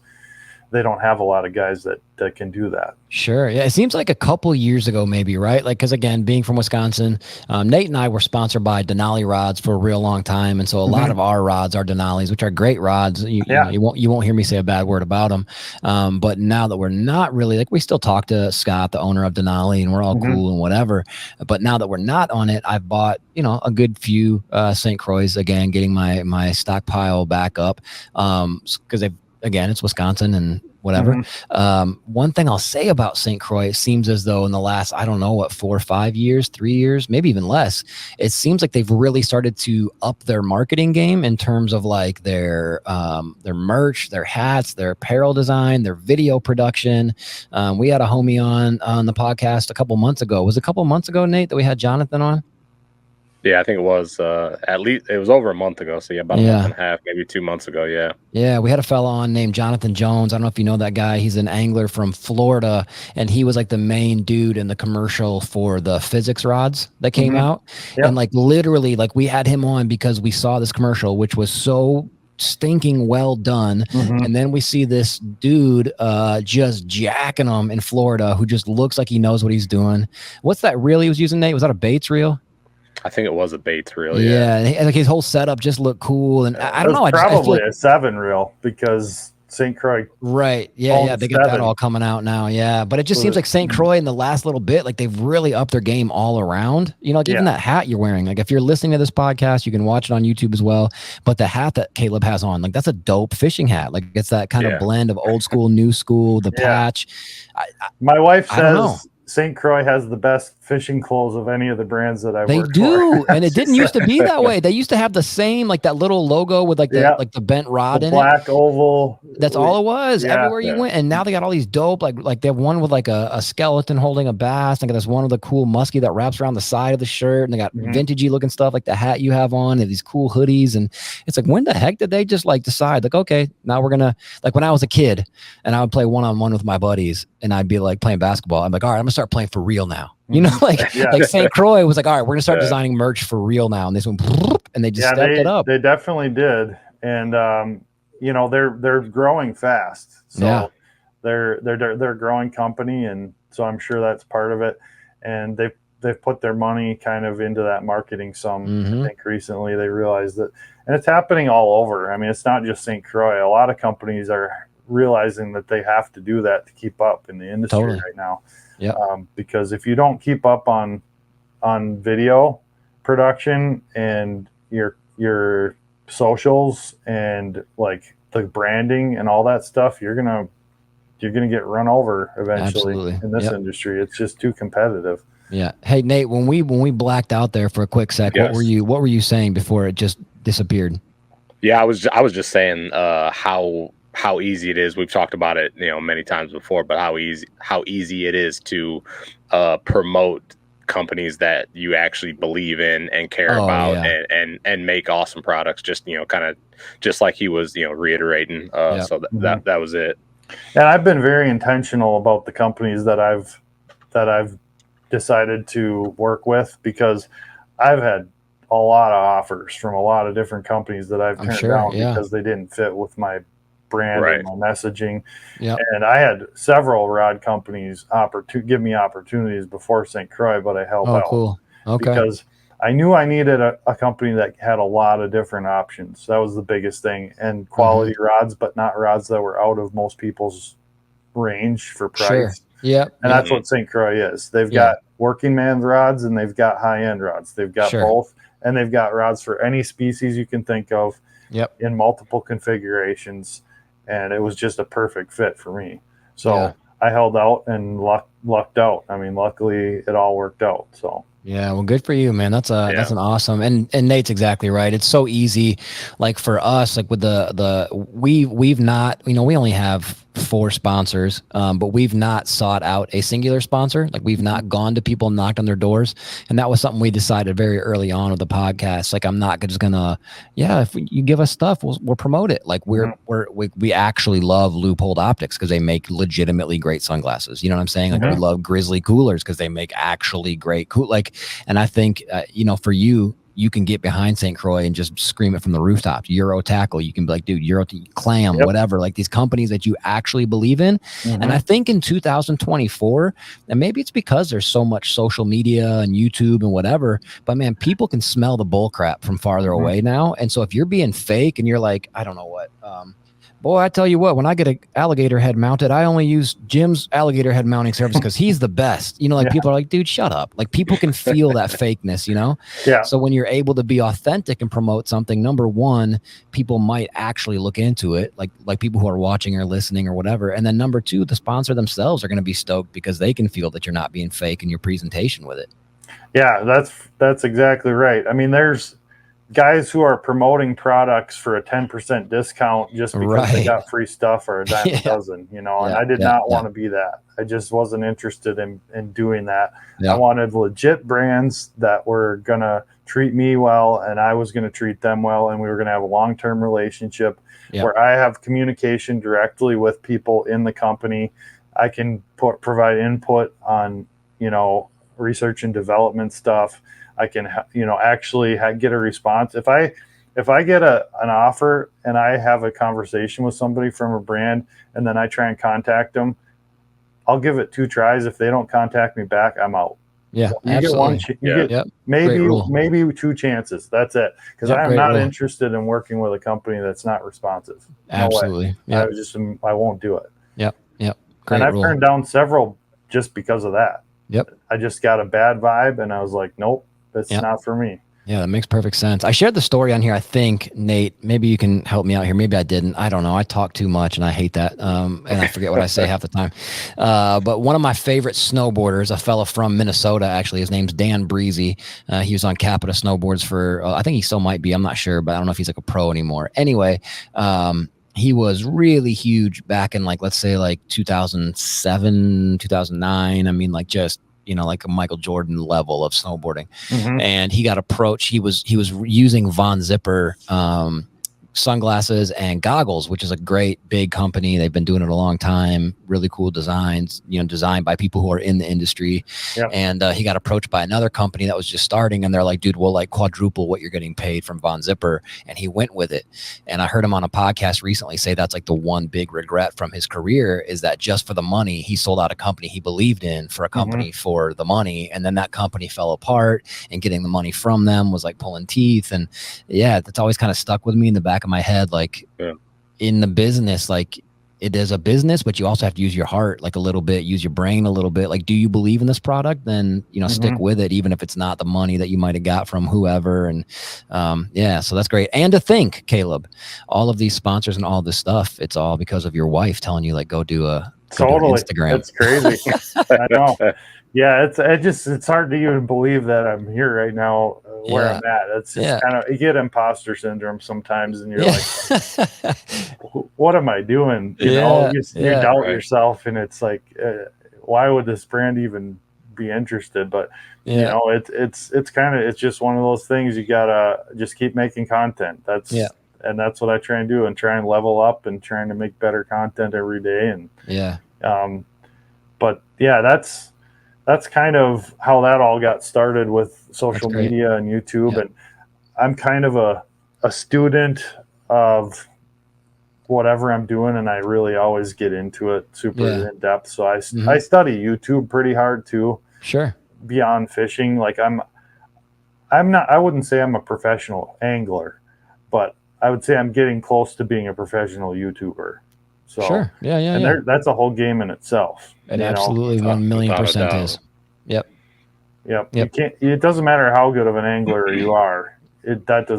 they don't have a lot of guys that can do that. Sure. Yeah. It seems like a couple years ago, maybe, right? Like, because again, being from Wisconsin, Nate and I were sponsored by Denali rods for a real long time. And so a lot of our rods are Denalis, which are great rods. You won't hear me say a bad word about them. But now that we're not really, like, we still talk to Scott, the owner of Denali, and we're all cool and whatever. But now that we're not on it, I've bought, a good few St. Croix, again, getting my stockpile back up. Because again, it's Wisconsin and whatever. One thing I'll say about St. Croix, it seems as though in the last, 4 or 5 years, 3 years, maybe even less, it seems like they've really started to up their marketing game in terms of like their merch, their hats, their apparel design, their video production. We had a homie on the podcast a couple months ago. Was it a couple months ago, Nate, that we had Jonathan on? Yeah, I think it was at least it was over a month ago. So about a month and a half, maybe 2 months ago. Yeah. Yeah, we had a fella on named Jonathan Jones. I don't know if you know that guy. He's an angler from Florida, and he was like the main dude in the commercial for the physics rods that came out. Yep. And like literally, like we had him on because we saw this commercial, which was so stinking well done. And then we see this dude just jacking them in Florida, who just looks like he knows what he's doing. What's that reel he was using, Nate? Was that a Baits reel? I think it was a Baits reel. Yeah, and like his whole setup just looked cool, and I don't know. Probably a 7 reel because St. Croix. Right. Yeah. They got that all coming out now. Yeah, but it just seems like St. Croix in the last little bit, like they've really upped their game all around. Like even that hat you're wearing. Like if you're listening to this podcast, you can watch it on YouTube as well. But the hat that Caleb has on, like that's a dope fishing hat. Like it's that kind of blend of old school, new school. The patch. My wife says St. Croix has the best fishing clothes of any of the brands that I've worked for. And it didn't used to be that way. They used to have the same, like that little logo with like the bent rod in black oval. That's all it was everywhere you went. And now they got all these dope, like they have one with like a skeleton holding a bass. They got this one with a cool muskie that wraps around the side of the shirt. And they got vintagey looking stuff like the hat you have on and these cool hoodies. And it's like, when the heck did they just like decide like, okay, now we're gonna, like when I was a kid and I would play one-on-one with my buddies and I'd be like playing basketball. I'm like, all right, I'm gonna start playing for real now. Like St. Croix was like, all right, we're gonna start designing merch for real now, and this one, and they just stepped it up. They definitely did, and they're growing fast. So they're a growing company, and so I'm sure that's part of it. And they've put their money kind of into that marketing some. I think recently they realized that, and it's happening all over. I mean, it's not just St. Croix. A lot of companies are realizing that they have to do that to keep up in the industry right now. Because if you don't keep up on video production and your socials and like the branding and all that stuff, you're gonna get run over eventually in this industry. It's just too competitive. Yeah. Hey Nate, when we blacked out there for a quick sec, what were you saying before it just disappeared? Yeah, I was just saying how how easy it is. We've talked about it, many times before, but how easy it is to promote companies that you actually believe in and care about, and make awesome products. Just kind of just like he was reiterating. So that was it. And I've been very intentional about the companies that I've decided to work with, because I've had a lot of offers from a lot of different companies that I've turned down because they didn't fit with my brand and my messaging. And I had several rod companies give me opportunities before St. Croix, but I held out. Cool. Okay. Because I knew I needed a company that had a lot of different options. That was the biggest thing. And quality rods, but not rods that were out of most people's range for price. Sure. Yeah. And that's what St. Croix is. They've got working man rods and they've got high-end rods. They've got both, and they've got rods for any species you can think of in multiple configurations. And it was just a perfect fit for me. So I held out and lucked out. I mean, luckily it all worked out. So. Yeah, well, good for you, man. That's an awesome, and Nate's exactly right. It's so easy, like for us, like with we've not, we only have 4 sponsors, but we've not sought out a singular sponsor. Like we've not gone to people and knocked on their doors, and that was something we decided very early on with the podcast. Like I'm not just gonna, if you give us stuff, we'll promote it. Like we actually love Loophole Optics because they make legitimately great sunglasses. You know what I'm saying? Like we love Grizzly Coolers because they make actually great and I think, for you can get behind St. Croix and just scream it from the rooftops. Euro Tackle, you can be like, dude, Euro Clam, whatever, like these companies that you actually believe in. And I think in 2024, and maybe it's because there's so much social media and YouTube and whatever, but man, people can smell the bull crap from farther away now. And so if you're being fake and you're like, I don't know what, boy, I tell you what, when I get an alligator head mounted, I only use Jim's alligator head mounting service because he's the best. People are like, dude, shut up. Like people can feel that fakeness, Yeah. So when you're able to be authentic and promote something, number one, people might actually look into it, like people who are watching or listening or whatever. And then number two, the sponsor themselves are going to be stoked because they can feel that you're not being fake in your presentation with it. Yeah, that's exactly right. I mean, there's guys who are promoting products for a 10% discount just because they got free stuff or a dime a dozen, and I did not want to be that. I just wasn't interested in doing that. I wanted legit brands that were going to treat me well and I was going to treat them well, and we were going to have a long-term relationship where I have communication directly with people in the company. I can provide input on, research and development stuff. I can, actually get a response. If I get an offer and I have a conversation with somebody from a brand and then I try and contact them, I'll give it 2 tries. If they don't contact me back, I'm out. Yeah, so you absolutely. Get one. Maybe 2 chances. That's it. Because I'm not interested in working with a company that's not responsive. Absolutely. No way. I won't do it. Yep. Great and I've turned down several just because of that. Yep. I just got a bad vibe and I was like, nope. That's not for me. Yeah, that makes perfect sense. I shared the story on here, I think, Nate. Maybe you can help me out here. Maybe I didn't. I don't know. I talk too much and I hate that. And I forget what I say half the time. But one of my favorite snowboarders, a fella from Minnesota, actually, his name's Dan Breezy. He was on Capita Snowboards for, I think he still might be. I'm not sure, but I don't know if he's like a pro anymore. Anyway, he was really huge back in let's say 2007, 2009. I mean, just like a Michael Jordan level of snowboarding. And he got approached. He was using Von Zipper sunglasses and goggles, which is a great big company. They've been doing it a long time. Really cool designs, designed by people who are in the industry. Yep. And he got approached by another company that was just starting, and they're like, dude, we'll quadruple what you're getting paid from Von Zipper. And he went with it. And I heard him on a podcast recently say that's the one big regret from his career is that just for the money, he sold out a company he believed in for a company for the money. And then that company fell apart, and getting the money from them was pulling teeth. And that's always kind of stuck with me in the back of my head. In the business, it is a business, but you also have to use your heart a little bit, use your brain a little bit. Do you believe in this product? Then, stick with it, even if it's not the money that you might have got from whoever. And so that's great. And to think, Caleb, all of these sponsors and all this stuff, it's all because of your wife telling you go do Instagram. It's crazy. I know. Yeah, it's hard to even believe that I'm here right now where I'm at. It's just kind of, you get imposter syndrome sometimes, and you're like, what am I doing? You know, you doubt yourself, and it's like, why would this brand even be interested? But you know, it's kind of, it's just one of those things. You gotta just keep making content. And that's what I try and do, and try and level up and trying to make better content every day. And but yeah, that's kind of how that all got started with social media and YouTube. And I'm kind of a student of whatever I'm doing, and I really always get into it super in depth. So I study YouTube pretty hard too. Sure. Beyond fishing, like I wouldn't say I'm a professional angler, but I would say I'm getting close to being a professional YouTuber. So sure. And that's a whole game in itself. It absolutely 1,000,000% is. Yep. You can't. It doesn't matter how good of an angler you are. That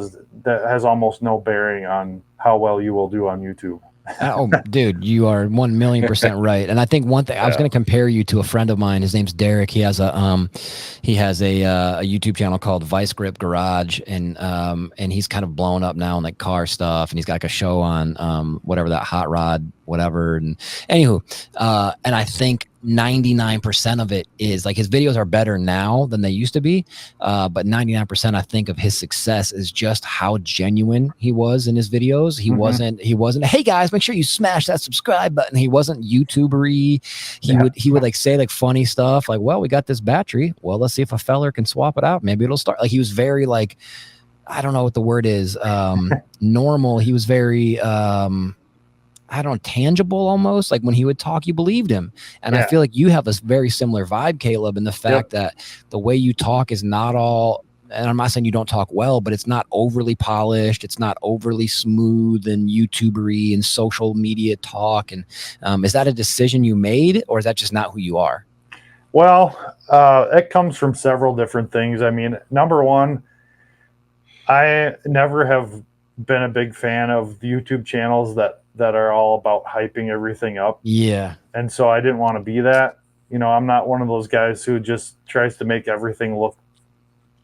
has almost no bearing on how well you will do on YouTube. Oh, dude, you are 1,000,000% right. And I think one thing I was going to compare you to a friend of mine. His name's Derek. He has a YouTube channel called Vice Grip Garage, and he's kind of blown up now in like car stuff, and he's got like a show on whatever, that hot rod whatever. And anywho, and I think 99% of it is like, his videos are better now than they used to be, but 99% I think of his success is just how genuine he was in his videos. He wasn't hey guys, make sure you smash that subscribe button. He wasn't YouTubery. He would like say like funny stuff like, well, we got this battery, well, let's see if a feller can swap it out, maybe it'll start. Like, he was very like, I don't know what the word is, normal. He was very I don't know, tangible almost. Like when he would talk, you believed him. And I feel like you have a very similar vibe, Caleb, in the fact that the way you talk is not all, and I'm not saying you don't talk well, but it's not overly polished. It's not overly smooth and YouTubery and social media talk. And is that a decision you made, or is that just not who you are? Well, it comes from several different things. I mean, number one, I never have been a big fan of YouTube channels that are all about hyping everything up. Yeah. And so I didn't want to be that. You know, I'm not one of those guys who just tries to make everything look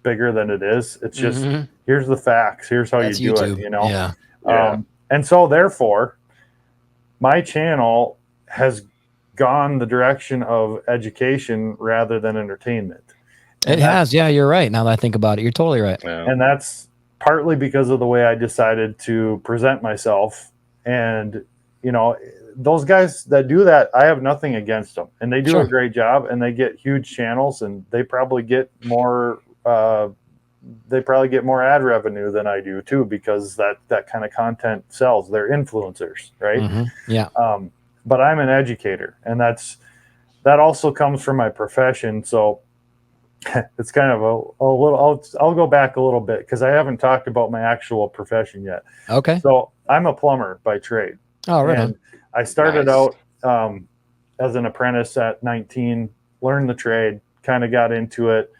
bigger than it is. It's just, here's the facts. Here's how you do it, you know? And so therefore, my channel has gone the direction of education rather than entertainment. It has. Yeah, you're right. Now that I think about it, you're totally right. Yeah. And that's partly because of the way I decided to present myself. And, you know, those guys that do that, I have nothing against them. And they do a great job, and they get huge channels, and they probably get more ad revenue than I do too, because that kind of content sells. They're influencers, right? But I'm an educator, and that also comes from my profession. So it's kind of a little, I'll go back a little bit because I haven't talked about my actual profession yet. Okay. So I'm a plumber by trade. Oh, right. And I started out as an apprentice at 19, learned the trade, kind of got into it,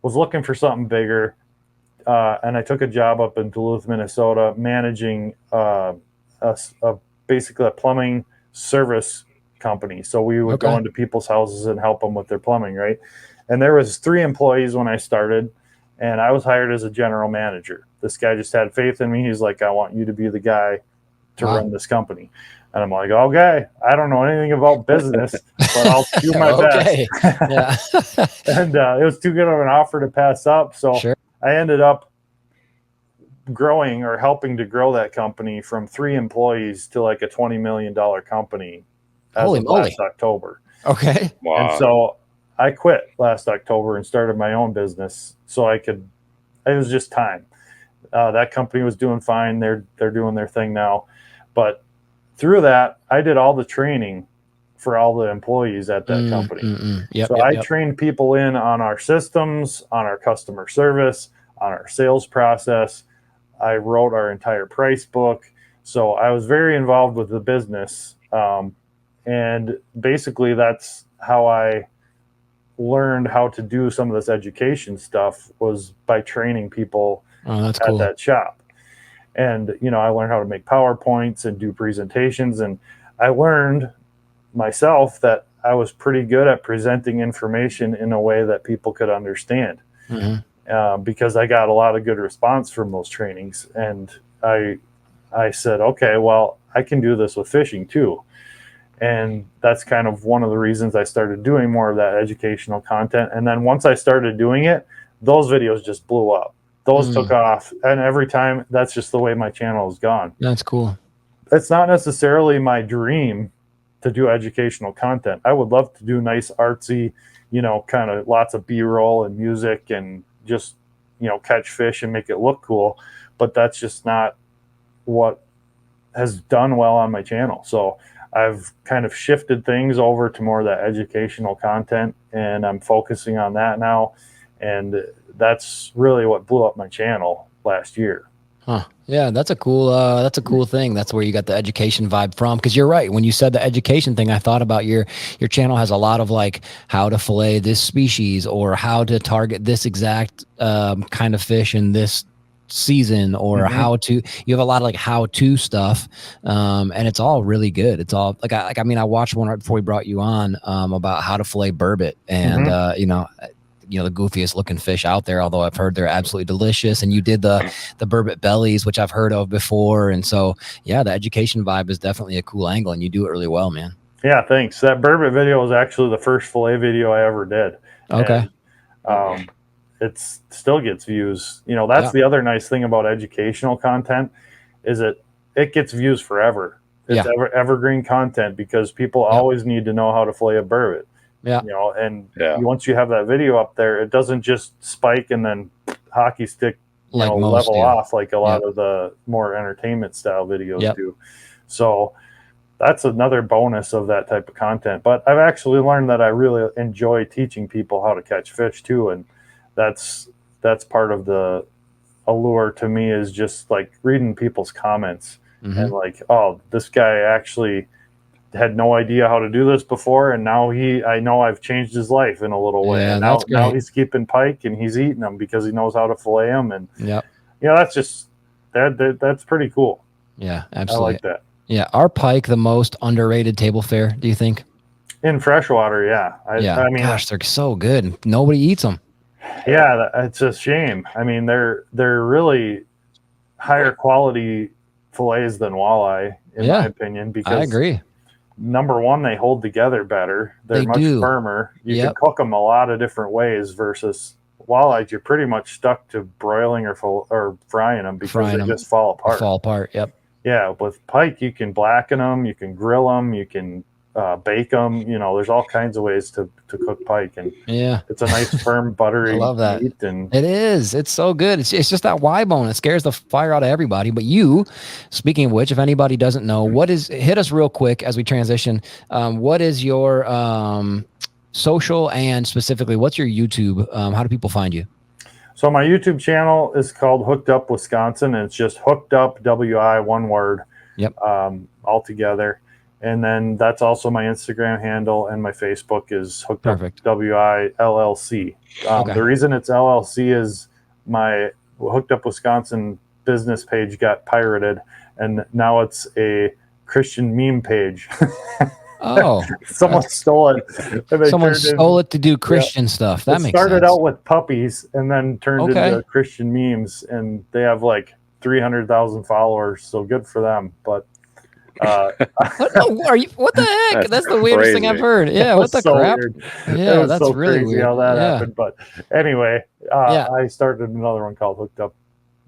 was looking for something bigger. And I took a job up in Duluth, Minnesota, managing basically a plumbing service company. So we would go into people's houses and help them with their plumbing, right? And there was 3 employees when I started, and I was hired as a general manager. This guy just had faith in me. He's like, I want you to be the guy to run this company. And I'm like, okay, I don't know anything about business, but I'll do my best. And it was too good of an offer to pass up. So I ended up growing, or helping to grow, that company from 3 employees to like a $20 million company as of last October. Okay. Wow. And so I quit last October and started my own business so it was just time. That company was doing fine. They're doing their thing now. But through that, I did all the training for all the employees at that company. I trained people in on our systems, on our customer service, on our sales process. I wrote our entire price book. So I was very involved with the business. And basically that's how I learned how to do some of this education stuff, was by training people at that shop. And, you know, I learned how to make PowerPoints and do presentations. And I learned myself that I was pretty good at presenting information in a way that people could understand. Because I got a lot of good response from those trainings, and I said, okay, well, I can do this with fishing too. And that's kind of one of the reasons I started doing more of that educational content. And then once I started doing it, those videos just blew up. Those took off. And every time, that's just the way my channel has gone. That's cool. It's not necessarily my dream to do educational content. I would love to do nice artsy, you know, kind of lots of B-roll and music and just, you know, catch fish and make it look cool. But that's just not what has done well on my channel. So I've kind of shifted things over to more of that educational content, and I'm focusing on that now. And that's really what blew up my channel last year. Huh. Yeah, that's a cool thing. That's where you got the education vibe from. Because you're right. When you said the education thing, I thought about your channel has a lot of like how to fillet this species or how to target this exact kind of fish in this season, or how to, you have a lot of like how to stuff, and it's all really good. It's all like I mean, I watched one right before we brought you on about how to fillet burbot, and you know, the goofiest looking fish out there, although I've heard they're absolutely delicious. And you did the burbot bellies, which I've heard of before. And so yeah, the education vibe is definitely a cool angle, and you do it really well, man. Yeah, thanks. That burbot video was actually the first fillet video I ever did. Okay. And, it still gets views. You know, that's the other nice thing about educational content, is it gets views forever. It's evergreen content, because people always need to know how to fillet a burbot. Yeah. You know, and once you have that video up there, it doesn't just spike and then hockey stick, like level off like a lot of the more entertainment style videos do. So that's another bonus of that type of content. But I've actually learned that I really enjoy teaching people how to catch fish too, and that's part of the allure to me, is just like reading people's comments and like, oh, this guy actually had no idea how to do this before, and now I know I've changed his life in a little way. Yeah, and now he's keeping pike and he's eating them because he knows how to fillet them. And you know, that's just that's pretty cool. Yeah, absolutely. I like that. Yeah, are pike the most underrated table fare, do you think? In freshwater, yeah. I mean, gosh, they're so good. Nobody eats them. Yeah, it's a shame. I mean, they're really higher quality fillets than walleye, in my opinion. Because I agree. Number one, they hold together better. They're much firmer. You can cook them a lot of different ways, versus walleye, you're pretty much stuck to broiling or frying them, because they just fall apart. Fall apart. Yep. Yeah, with pike, you can blacken them, you can grill them, you can bake them. You know, there's all kinds of ways to cook pike, and it's a nice firm buttery I love that. meat. And it is. It's so good. It's just that Y bone. It scares the fire out of everybody. But you, speaking of which, if anybody doesn't know, hit us real quick as we transition. What is your social, and specifically, what's your YouTube? How do people find you? So my YouTube channel is called Hooked Up Wisconsin, and it's just Hooked Up, WI, one word, all together. And then that's also my Instagram handle, and my Facebook is Hooked Up WI LLC. The reason it's LLC is my Hooked Up Wisconsin business page got pirated, and now it's a Christian meme page. Oh, someone stole it. Someone stole it to do Christian stuff. That makes sense. It started out with puppies and then turned into Christian memes, and they have like 300,000 followers. So good for them. But what the heck? That's the weirdest thing I've heard. Yeah, what the crap? Weird. Yeah, that's so really crazy weird. how that happened. But anyway, I started another one called Hooked Up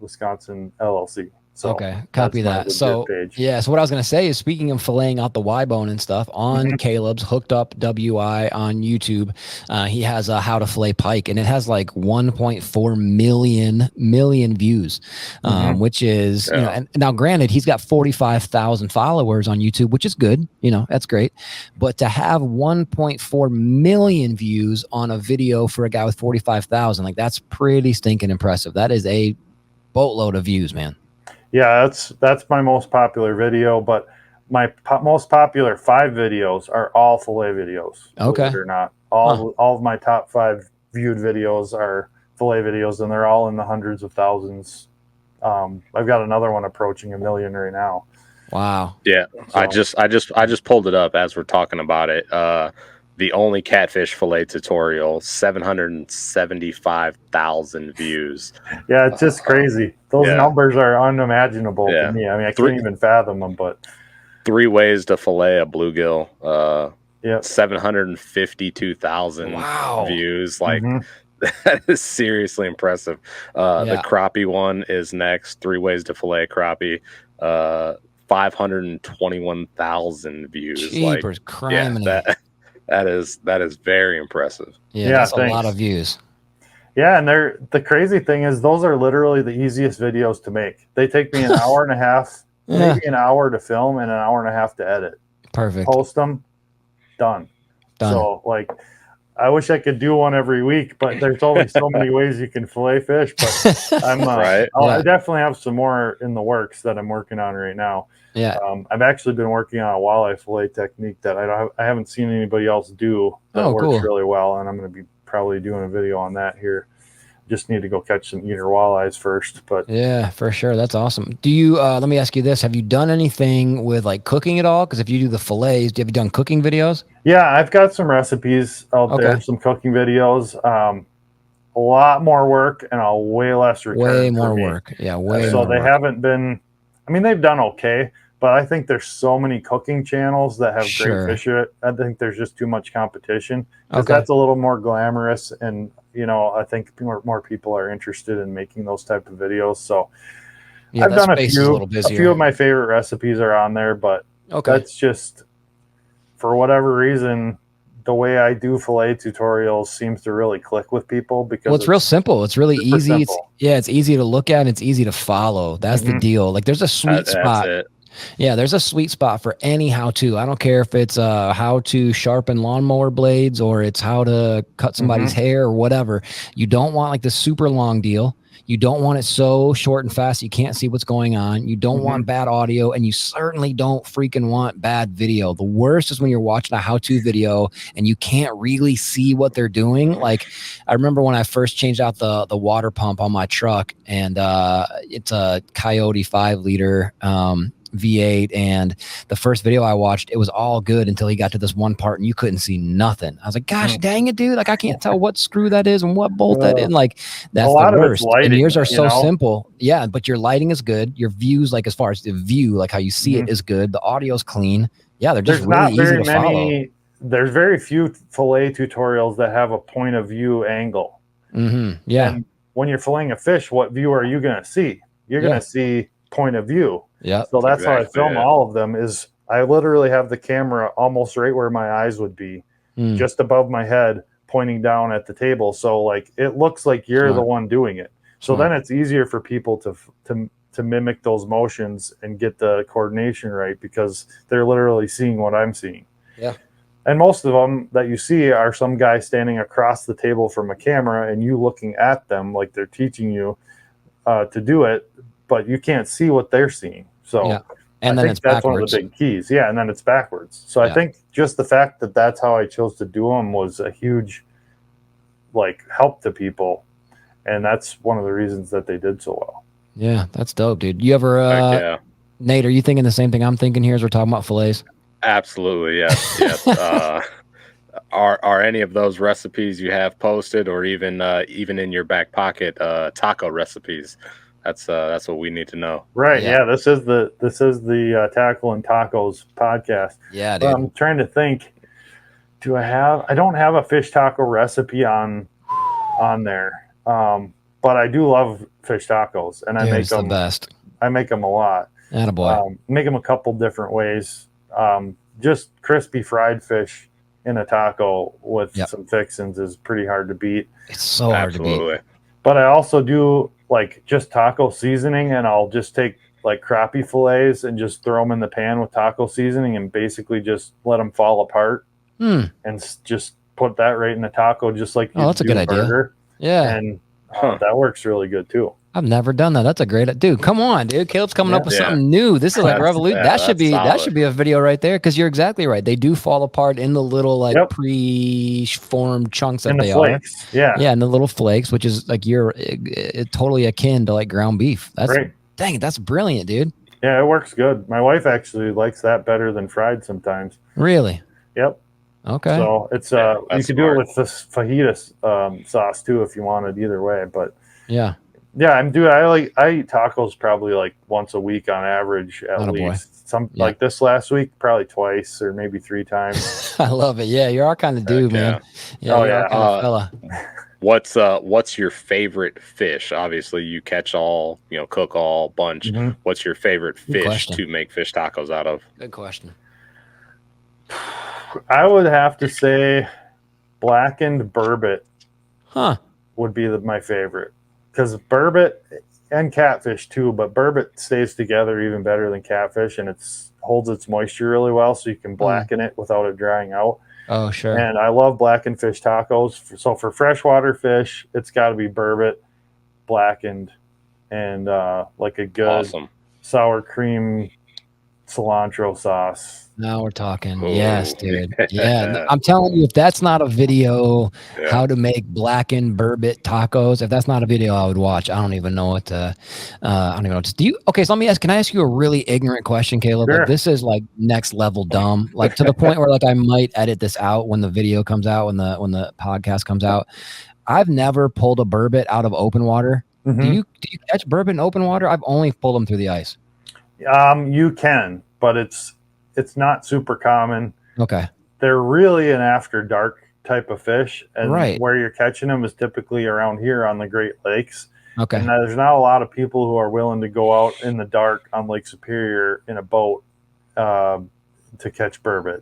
Wisconsin LLC. So copy that. So so what I was going to say is, speaking of filleting out the Y bone and stuff, on Caleb's Hooked Up WI on YouTube, he has a how to fillet pike, and it has like 1.4 million views, which is, you know, and now granted, he's got 45,000 followers on YouTube, which is good. You know, that's great. But to have 1.4 million views on a video for a guy with 45,000, like, that's pretty stinking impressive. That is a boatload of views, man. Yeah, that's my most popular video, but my most popular 5 videos are all fillet videos. Believe it or not, all of my top 5 viewed videos are fillet videos, and they're all in the hundreds of thousands. I've got another one approaching 1 million right now. Wow. Yeah, so, I just pulled it up as we're talking about it. the only catfish fillet tutorial, 775,000 views. Yeah, it's just crazy. Those numbers are unimaginable to me. I mean, I can't even fathom them. But 3 ways to fillet a bluegill. 752,000 views. Like that is seriously impressive. The crappie one is next. 3 ways to fillet a crappie. 521,000 views. Jeepers, that is very impressive. Yeah, that's a lot of views. Yeah, and the crazy thing is those are literally the easiest videos to make. They take me an hour and a half, maybe an hour to film and an hour and a half to edit. Perfect. Post them, done. So like, I wish I could do one every week, but there's only so many ways you can fillet fish. But I definitely have some more in the works that I'm working on right now. Yeah. I've actually been working on a walleye fillet technique that I haven't seen anybody else do that works really well, and I'm going to be probably doing a video on that here. Just need to go catch some eater walleyes first. But yeah, for sure. That's awesome. Do you let me ask you this, have you done anything with like cooking at all? Because if you do the fillets, have you done cooking videos? Yeah, I've got some recipes out there, some cooking videos. A lot more work and a way less return. Way more work. Yeah, way so more they work. haven't been, I mean, they've done okay, but I think there's so many cooking channels that have great fish. I think there's just too much competition. Because that's a little more glamorous, and I think more people are interested in making those type of videos. So I've done a few of my favorite recipes are on there, but that's just, for whatever reason, the way I do fillet tutorials seems to really click with people because it's real simple. It's really easy. It's easy to look at. And it's easy to follow. That's the deal. Like there's a sweet spot. Yeah, there's a sweet spot for any how-to. I don't care if it's how to sharpen lawnmower blades or it's how to cut somebody's hair or whatever. You don't want like the super long deal. You don't want it so short and fast you can't see what's going on. You don't want bad audio, and you certainly don't freaking want bad video. The worst is when you're watching a how-to video and you can't really see what they're doing. Like I remember when I first changed out the water pump on my truck, and it's a Coyote 5-liter V8, and the first video I watched, it was all good until he got to this one part and you couldn't see nothing. I was like, gosh dang it, dude, like I can't tell what screw that is and what bolt that is. Like that's the worst. Lighting, and yours are so simple. Yeah, but your lighting is good. Your views, like as far as the view, like how you see it, is good. The audio's clean. Yeah, they're just really easy to follow. There's very few fillet tutorials that have a point of view angle. Yeah. And when you're filleting a fish, what view are you going to see? You're going to see point of view. Yeah. So that's how I film all of them. Is I literally have the camera almost right where my eyes would be, just above my head, pointing down at the table. So like it looks like you're the one doing it. So then it's easier for people to mimic those motions and get the coordination right because they're literally seeing what I'm seeing. Yeah. And most of them that you see are some guy standing across the table from a camera and you looking at them like they're teaching you to do it, but you can't see what they're seeing. So and then it's that's backwards. one of the big keys. Yeah, and then it's backwards. So I think just the fact that that's how I chose to do them was a huge help to people, and that's one of the reasons that they did so well. Yeah, that's dope, dude. You ever Nate, are you thinking the same thing I'm thinking here as we're talking about fillets? Absolutely, yes. Are any of those recipes you have posted, or even in your back pocket, taco recipes? That's what we need to know. Right. Yeah. This is the Tackle and Tacos podcast. Yeah, dude. I'm trying to think. I don't have a fish taco recipe on there. But I do love fish tacos, and I make them the best. I make them a lot. Attaboy. Make them a couple different ways. Just crispy fried fish in a taco with some fixins is pretty hard to beat. It's so hard to beat. But I also do just taco seasoning, and I'll just take crappie fillets and just throw them in the pan with taco seasoning and basically just let them fall apart and just put that right in the taco, just like that's a good idea. Yeah. And that works really good too. I've never done that. That's a great dude. Come on, dude. Caleb's coming up with something new. This is like revolution. That should be a video right there, because you're exactly right. They do fall apart in the little pre-formed chunks that they flakes. are. Yeah, and the little flakes, which is totally akin to ground beef. That's right. Dang it, that's brilliant, dude. Yeah, it works good. My wife actually likes that better than fried sometimes. Really? Yep. Okay. So it's you could do it with this fajita sauce too if you wanted. Either way, but yeah, I eat tacos probably like once a week on average at least. Like this last week, probably twice or maybe 3 times. I love it. Yeah, you're our kind of dude, man. Yeah, you're our kind of fella. What's your favorite fish? Obviously, you catch all, cook all bunch. Mm-hmm. What's your favorite fish to make fish tacos out of? Good question. I would have to say blackened burbot. Would be my favorite, because burbot and catfish too, but burbot stays together even better than catfish, and it holds its moisture really well, so you can blacken it without it drying out. Oh, sure. And I love blackened fish tacos. So for freshwater fish, it's got to be burbot, blackened, and like a good sour cream cilantro sauce. Now we're talking. Ooh. Yes, dude. Yeah, I'm telling you, if that's not a video, how to make blackened burbot tacos. If that's not a video, I would watch. I don't even know what to. I don't even know what to do. Okay, so let me ask. Can I ask you a really ignorant question, Caleb? Sure. Like, this is like next level dumb. Like to the point where like I might edit this out when the video comes out, when the podcast comes out. I've never pulled a burbot out of open water. Mm-hmm. Do you catch burbot in open water? I've only pulled them through the ice. You can, but it's not super common. Okay. They're really an after dark type of fish, and where you're catching them is typically around here on the Great Lakes. Okay. And there's not a lot of people who are willing to go out in the dark on Lake Superior in a boat to catch burbot.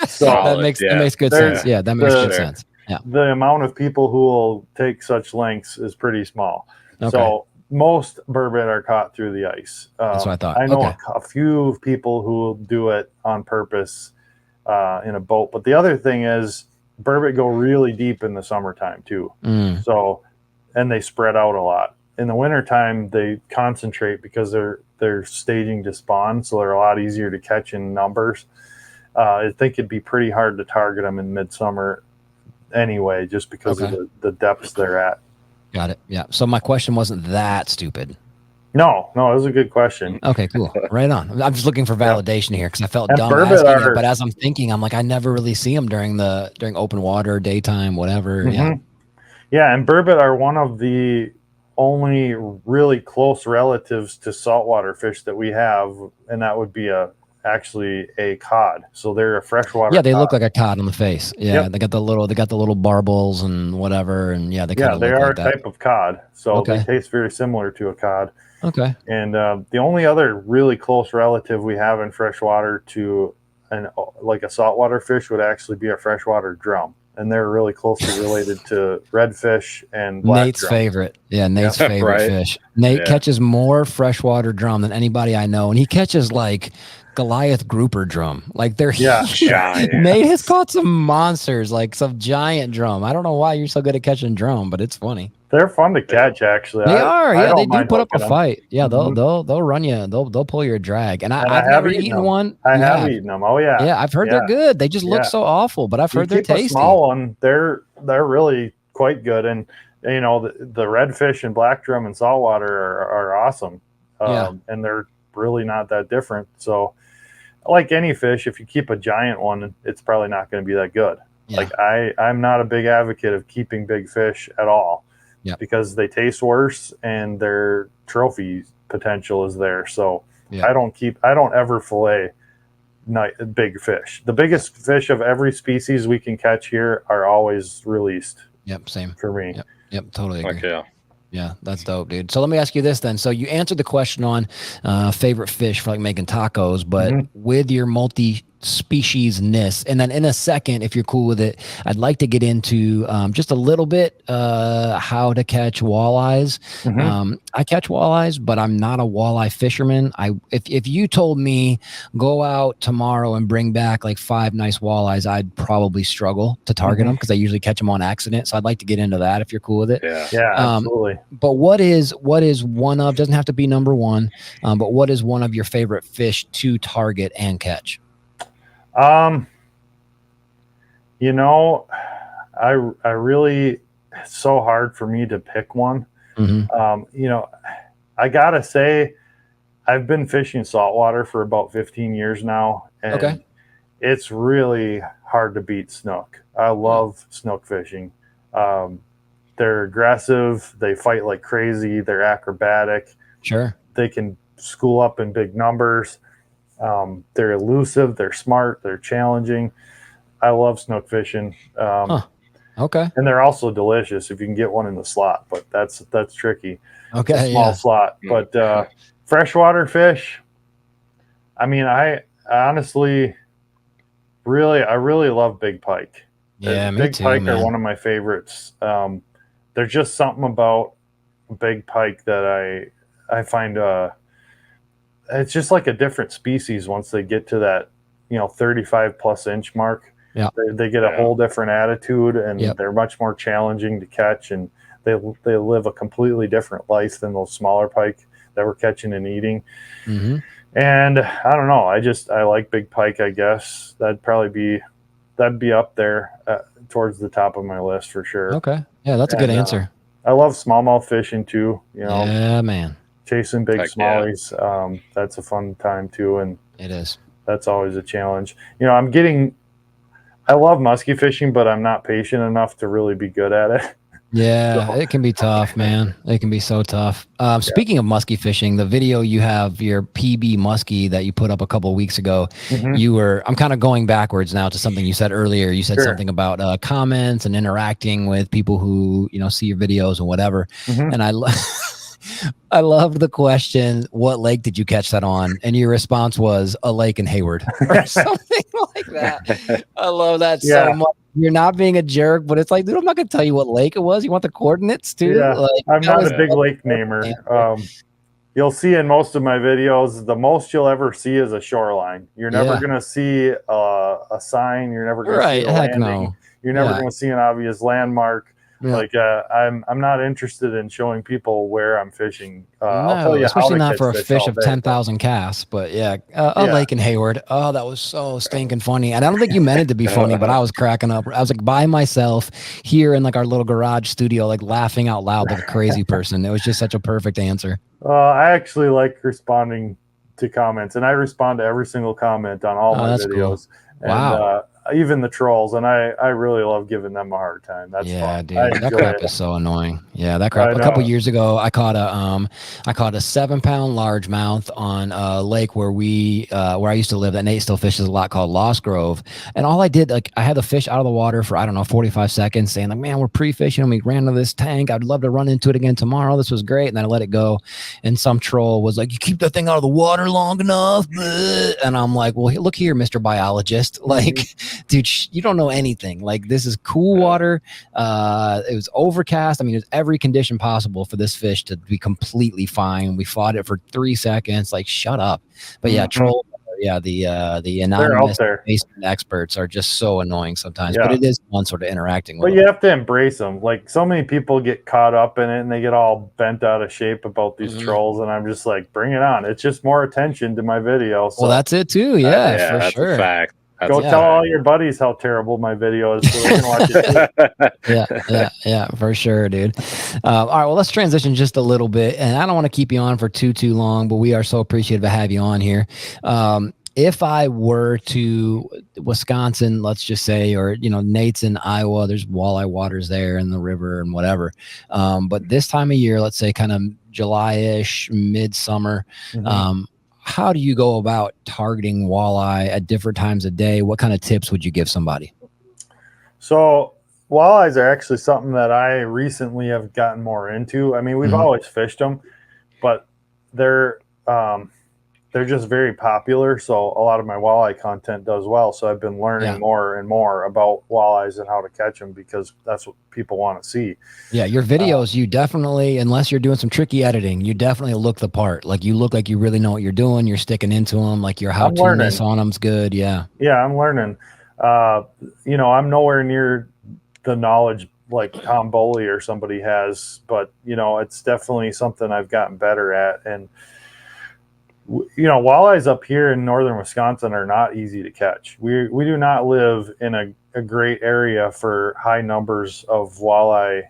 So that makes good sense. Yeah, that makes good sense. Yeah. The amount of people who will take such lengths is pretty small. Okay. So most burbot are caught through the ice. That's what I thought. I know a few people who will do it on purpose in a boat. But the other thing is burbot go really deep in the summertime too. So, and they spread out a lot. In the wintertime, they concentrate because they're staging to spawn. So they're a lot easier to catch in numbers. I think it'd be pretty hard to target them in midsummer anyway, just because of the depths they're at. Got it. Yeah. So my question wasn't that stupid. No, it was a good question. Okay, cool. Right on. I'm just looking for validation here because I felt dumb asking it, but as I'm thinking, I'm like, I never really see them during open water, daytime, whatever. Mm-hmm. Yeah, and burbot are one of the only really close relatives to saltwater fish that we have, and that would be actually a cod. So they're a freshwater. Yeah, they look like a cod on the face. Yeah, they got the little barbels and whatever, and they kind of they look are like that. A type of cod. So they taste very similar to a cod. Okay. And the only other really close relative we have in freshwater to like a saltwater fish would actually be a freshwater drum, and they're really closely related to redfish and black Nate's drum. Favorite. Yeah, Nate's favorite fish. Nate catches more freshwater drum than anybody I know, and he catches like Goliath grouper drum. Like they're giant. Nate has caught some monsters, like some giant drum. I don't know why you're so good at catching drum, but it's funny. They're fun to catch, actually. They are. Yeah, they do put up a fight. Yeah, they'll run you. They'll pull your drag. And I've never eaten one. I have eaten them. Oh yeah. Yeah, I've heard they're good. They just look so awful, but I've heard they're tasty. A small one, they're really quite good. And the redfish and black drum and saltwater are awesome. And they're really not that different. So, like any fish, if you keep a giant one, it's probably not going to be that good. Yeah. Like I'm not a big advocate of keeping big fish at all. Yeah. Because they taste worse and their trophy potential is there. So I don't ever fillet big fish. The biggest fish of every species we can catch here are always released. Yep, same for me. Yep, totally agree. Okay. Yeah, that's dope, dude. So let me ask you this then. So you answered the question on favorite fish for like making tacos, but with your multi-speciesness, and then in a second, if you're cool with it, I'd like to get into just a little bit how to catch walleyes. I catch walleyes, but I'm not a walleye fisherman. If you told me go out tomorrow and bring back like 5 nice walleyes, I'd probably struggle to target them because I usually catch them on accident. So I'd like to get into that if you're cool with it. Yeah, absolutely. But what is one of, doesn't have to be number one, but what is one of your favorite fish to target and catch? I really, it's so hard for me to pick one. I gotta say, I've been fishing saltwater for about 15 years now, and it's really hard to beat snook. I love snook fishing. They're aggressive. They fight like crazy. They're acrobatic. Sure. They can school up in big numbers. They're elusive. They're smart. They're challenging. I love snook fishing. Okay. And they're also delicious if you can get one in the slot, but that's tricky. Okay. A small slot. But freshwater fish, I mean, I honestly really love big pike. Yeah, me big too, pike man. are one of my favorites. There's just something about big pike that I find it's just like a different species once they get to that 35 plus inch mark. Yeah, they get a whole different attitude, and Yep. they're much more challenging to catch, and they live a completely different life than those smaller pike that we're catching and eating. Mm-hmm. And I don't know, I like big pike. I guess that'd be up there towards the top of my list for sure. Okay, yeah, that's a good answer. I love smallmouth fishing too. Yeah, man, chasing big smallies. Yeah. That's a fun time too, and it is. That's always a challenge. I love musky fishing, but I'm not patient enough to really be good at it. Yeah, so. It can be tough, man. It can be so tough. Speaking of musky fishing, the video you have, your PB muskie that you put up a couple of weeks ago, I'm kind of going backwards now to something you said earlier. You said something about comments and interacting with people who, see your videos and whatever. And I loved the question, what lake did you catch that on? And your response was a lake in Hayward or something like that. I love that so much. You're not being a jerk, but it's like, dude, I'm not going to tell you what lake it was. You want the coordinates too? Yeah, like, I'm not a big lake namer. You'll see in most of my videos, the most you'll ever see is a shoreline. You're never going to see a sign. You're never going to see a landing. No. You're never going to see an obvious landmark. Yeah. Like I'm not interested in showing people where I'm fishing. I'll tell you especially how not for a fish of 10,000 but... casts. But a lake in Hayward. Oh, that was so stinking funny. And I don't think you meant it to be funny, but I was cracking up. I was like by myself here in like our little garage studio, like laughing out loud like a crazy person. It was just such a perfect answer. I actually like responding to comments, and I respond to every single comment on all my videos. Cool. Wow. And, even the trolls, and I really love giving them a hard time. That's fun. Dude, that crap is so annoying. Yeah, that crap. A couple years ago, I caught a 7-pound largemouth on a lake where I used to live. That Nate still fishes a lot, called Lost Grove. And all I did, I had the fish out of the water for 45 seconds, saying like, man, we're pre-fishing. We ran to this tank. I'd love to run into it again tomorrow. This was great. And then I let it go, and some troll was like, you keep that thing out of the water long enough. And I'm like, well, look here, Mr. Biologist. Like. Dude, you don't know anything. Like, this is cool water. It was overcast. I mean, there's every condition possible for this fish to be completely fine. We fought it for 3 seconds. Like, shut up. But troll. Yeah, the anonymous basement experts are just so annoying sometimes. But it is fun sort of interacting with them. But you have to embrace them. Like, so many people get caught up in it, and they get all bent out of shape about these trolls. And I'm just like, bring it on. It's just more attention to my video. So. Well, that's it too. Yeah, for that's sure. A fact. Go tell all your buddies how terrible my video is so they can watch it. Yeah, for sure, dude. All right, well, let's transition just a little bit, and I don't want to keep you on for too long, but we are so appreciative to have you on here. If I were to Wisconsin, let's just say, or Nate's in Iowa, there's walleye waters there in the river and whatever. But this time of year, let's say kind of July-ish, midsummer. How do you go about targeting walleye at different times of day? What kind of tips would you give somebody? So walleyes are actually something that I recently have gotten more into. I mean, we've always fished them, but they're just very popular. So a lot of my walleye content does well. So I've been learning more and more about walleyes and how to catch them, because that's what people want to see. Yeah, your videos, you definitely, unless you're doing some tricky editing, you definitely look the part. Like, you look like you really know what you're doing. You're sticking into them. Like, your how-to-ness on them's good. Yeah. Yeah, I'm learning. I'm nowhere near the knowledge like Tom Boley or somebody has, but it's definitely something I've gotten better at. And walleyes up here in northern Wisconsin are not easy to catch. We do not live in a great area for high numbers of walleye.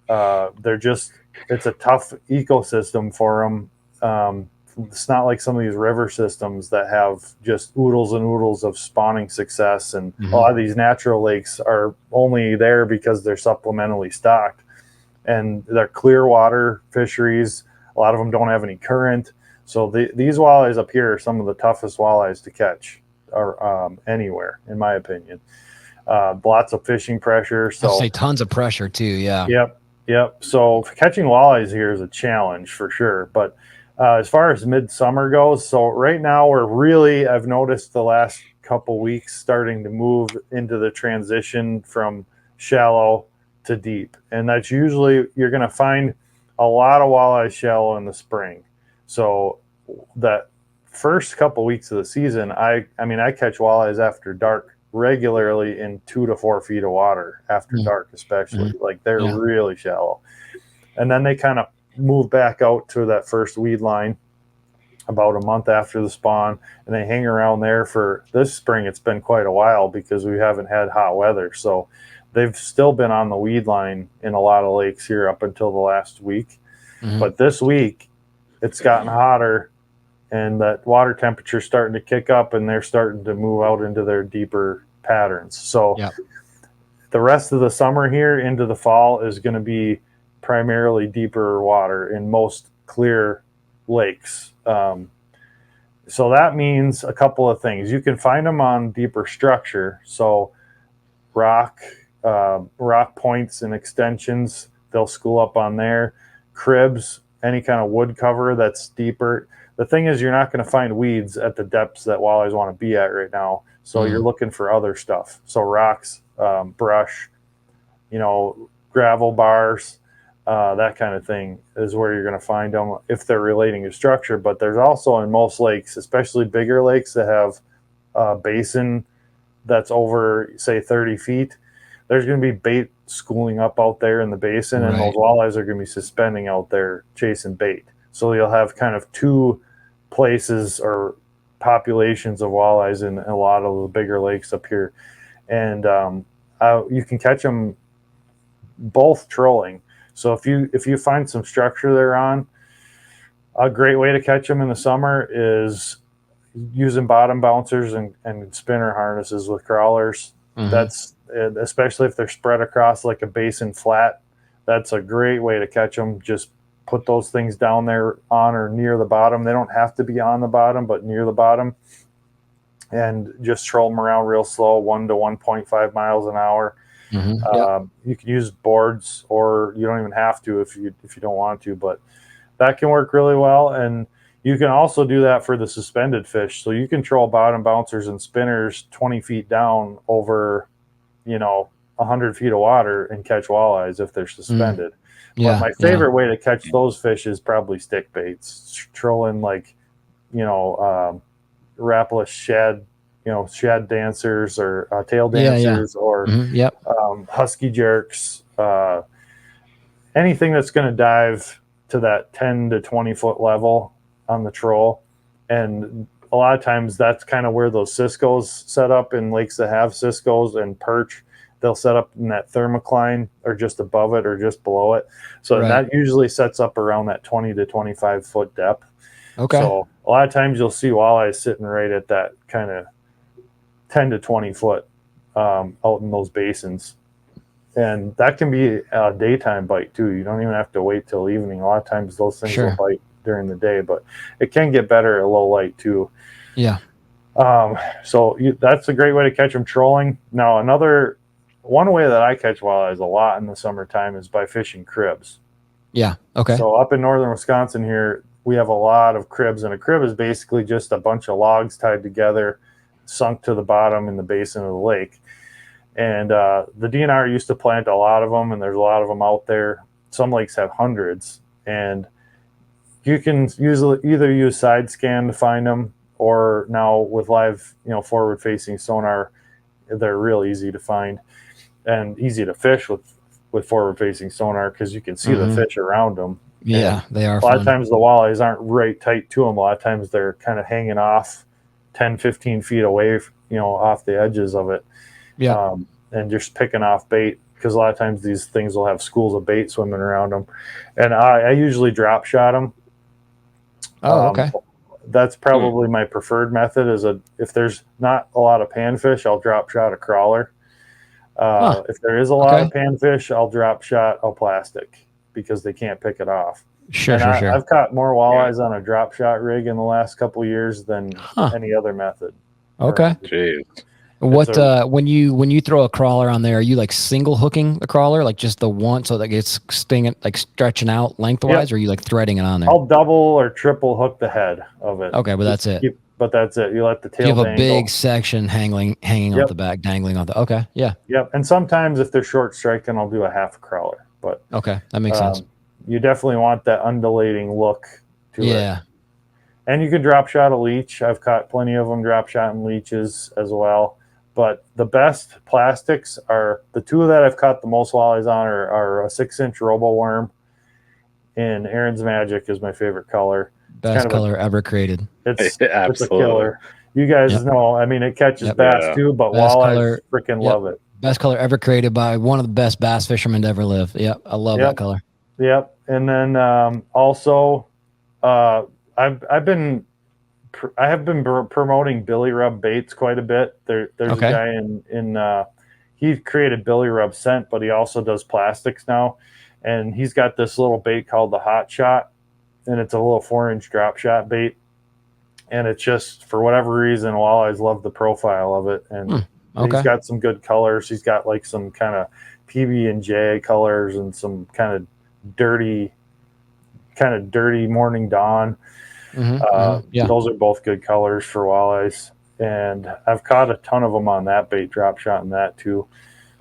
It's a tough ecosystem for them it's not like some of these river systems that have just oodles and oodles of spawning success. And a lot of these natural lakes are only there because they're supplementally stocked, and they're clear water fisheries. A lot of them don't have any current. So these walleyes up here are some of the toughest walleyes to catch anywhere, in my opinion. Lots of fishing pressure. So I'll say tons of pressure too. Yeah. Yep. So catching walleyes here is a challenge for sure. But as far as midsummer goes, so right now I've noticed the last couple weeks starting to move into the transition from shallow to deep. And that's usually, you're going to find a lot of walleye shallow in the spring. So that first couple weeks of the season, I catch walleyes after dark regularly in 2 to 4 feet of water after dark, especially. Like they're really shallow. And then they kind of move back out to that first weed line about a month after the spawn, and they hang around there for this spring. It's been quite a while because we haven't had hot weather. So they've still been on the weed line in a lot of lakes here up until the last week. But this week it's gotten hotter, and that water temperature is starting to kick up, and they're starting to move out into their deeper patterns. So the rest of the summer here into the fall is going to be primarily deeper water in most clear lakes. So that means a couple of things. You can find them on deeper structure. So rock points and extensions, they'll school up on there. Cribs, any kind of wood cover that's deeper. The thing is, you're not going to find weeds at the depths that walleyes want to be at right now. So you're looking for other stuff. So rocks, brush, gravel bars, that kind of thing is where you're going to find them if they're relating to structure. But there's also in most lakes, especially bigger lakes that have a basin that's over, say, 30 feet, there's going to be bait schooling up out there in the basin, and those walleyes are going to be suspending out there chasing bait. So you'll have kind of two places or populations of walleyes in a lot of the bigger lakes up here. And you can catch them both trolling. So if you find some structure they're on, a great way to catch them in the summer is using bottom bouncers and spinner harnesses with crawlers. That's, especially if they're spread across like a basin flat, that's a great way to catch them. Just put those things down there on or near the bottom. They don't have to be on the bottom, but near the bottom, and just troll them around real slow, 1 to 1.5 miles an hour. You can use boards, or you don't even have to if you don't want to, but that can work really well. And you can also do that for the suspended fish. So you can troll bottom bouncers and spinners 20 feet down over, 100 feet of water and catch walleyes if they're suspended. But my favorite way to catch those fish is probably stick baits, trolling like, wrapless shad, shad dancers or tail dancers or husky jerks, anything that's going to dive to that 10 to 20 foot level on the troll. And a lot of times that's kind of where those Cisco's set up in lakes that have Cisco's and perch. They'll set up in that thermocline or just above it or just below it. So that usually sets up around that 20 to 25 foot depth. Okay. So a lot of times you'll see walleyes sitting right at that kind of 10 to 20 foot out in those basins. And that can be a daytime bite too. You don't even have to wait till evening. A lot of times those things will bite during the day, but it can get better at low light too. Yeah. So that's a great way to catch them trolling. Now, one way that I catch walleyes a lot in the summertime is by fishing cribs. Yeah. Okay. So up in northern Wisconsin here, we have a lot of cribs, and a crib is basically just a bunch of logs tied together, sunk to the bottom in the basin of the lake. And the DNR used to plant a lot of them, and there's a lot of them out there. Some lakes have hundreds, and you can either use side scan to find them, or now with live, forward facing sonar, they're real easy to find and easy to fish with forward facing sonar because you can see the fish around them. Yeah, and they are. A lot of times the walleyes aren't right tight to them. A lot of times they're kind of hanging off 10, 15 feet away, off the edges of it. Yeah. And just picking off bait, because a lot of times these things will have schools of bait swimming around them. And I usually drop shot them. Oh, okay. that's probably my preferred method. If there's not a lot of panfish, I'll drop shot a crawler. If there is a lot of panfish, I'll drop shot a plastic because they can't pick it off. Sure. I've caught more walleyes on a drop shot rig in the last couple of years than any other method. Okay. Jeez. What when you throw a crawler on there, are you like single hooking the crawler, like just the one, so that it's stretching out lengthwise, or are you like threading it on there? I'll double or triple hook the head of it. Okay, but that's it. But that's it. You let the tail. You have dangle. a big section hanging off the back, dangling off the. Okay, yeah. Yep. And sometimes if they're short striking, I'll do a half crawler. But okay, that makes sense. You definitely want that undulating look to it. Yeah. And you can drop shot a leech. I've caught plenty of them drop shot and leeches as well. But the best plastics are the two that I've caught the most walleyes on are a 6-inch robo worm, and Aaron's Magic is my favorite color. Best color ever created. It's a killer. You guys know, I mean, it catches bass too, but walleyes freaking love it. Best color ever created by one of the best bass fishermen to ever live. Yep, I love that color. Yep. And then also, I have been promoting Billy Rub baits quite a bit. There's a guy in he created Billy Rub scent, but he also does plastics now, and he's got this little bait called the Hot Shot, and it's a little 4-inch drop shot bait, and it's just, for whatever reason, walleyes love the profile of it, and he's got some good colors. He's got like some kind of PB&J colors and some kind of dirty morning dawn. Those are both good colors for walleyes, and I've caught a ton of them on that bait, drop shot and that too.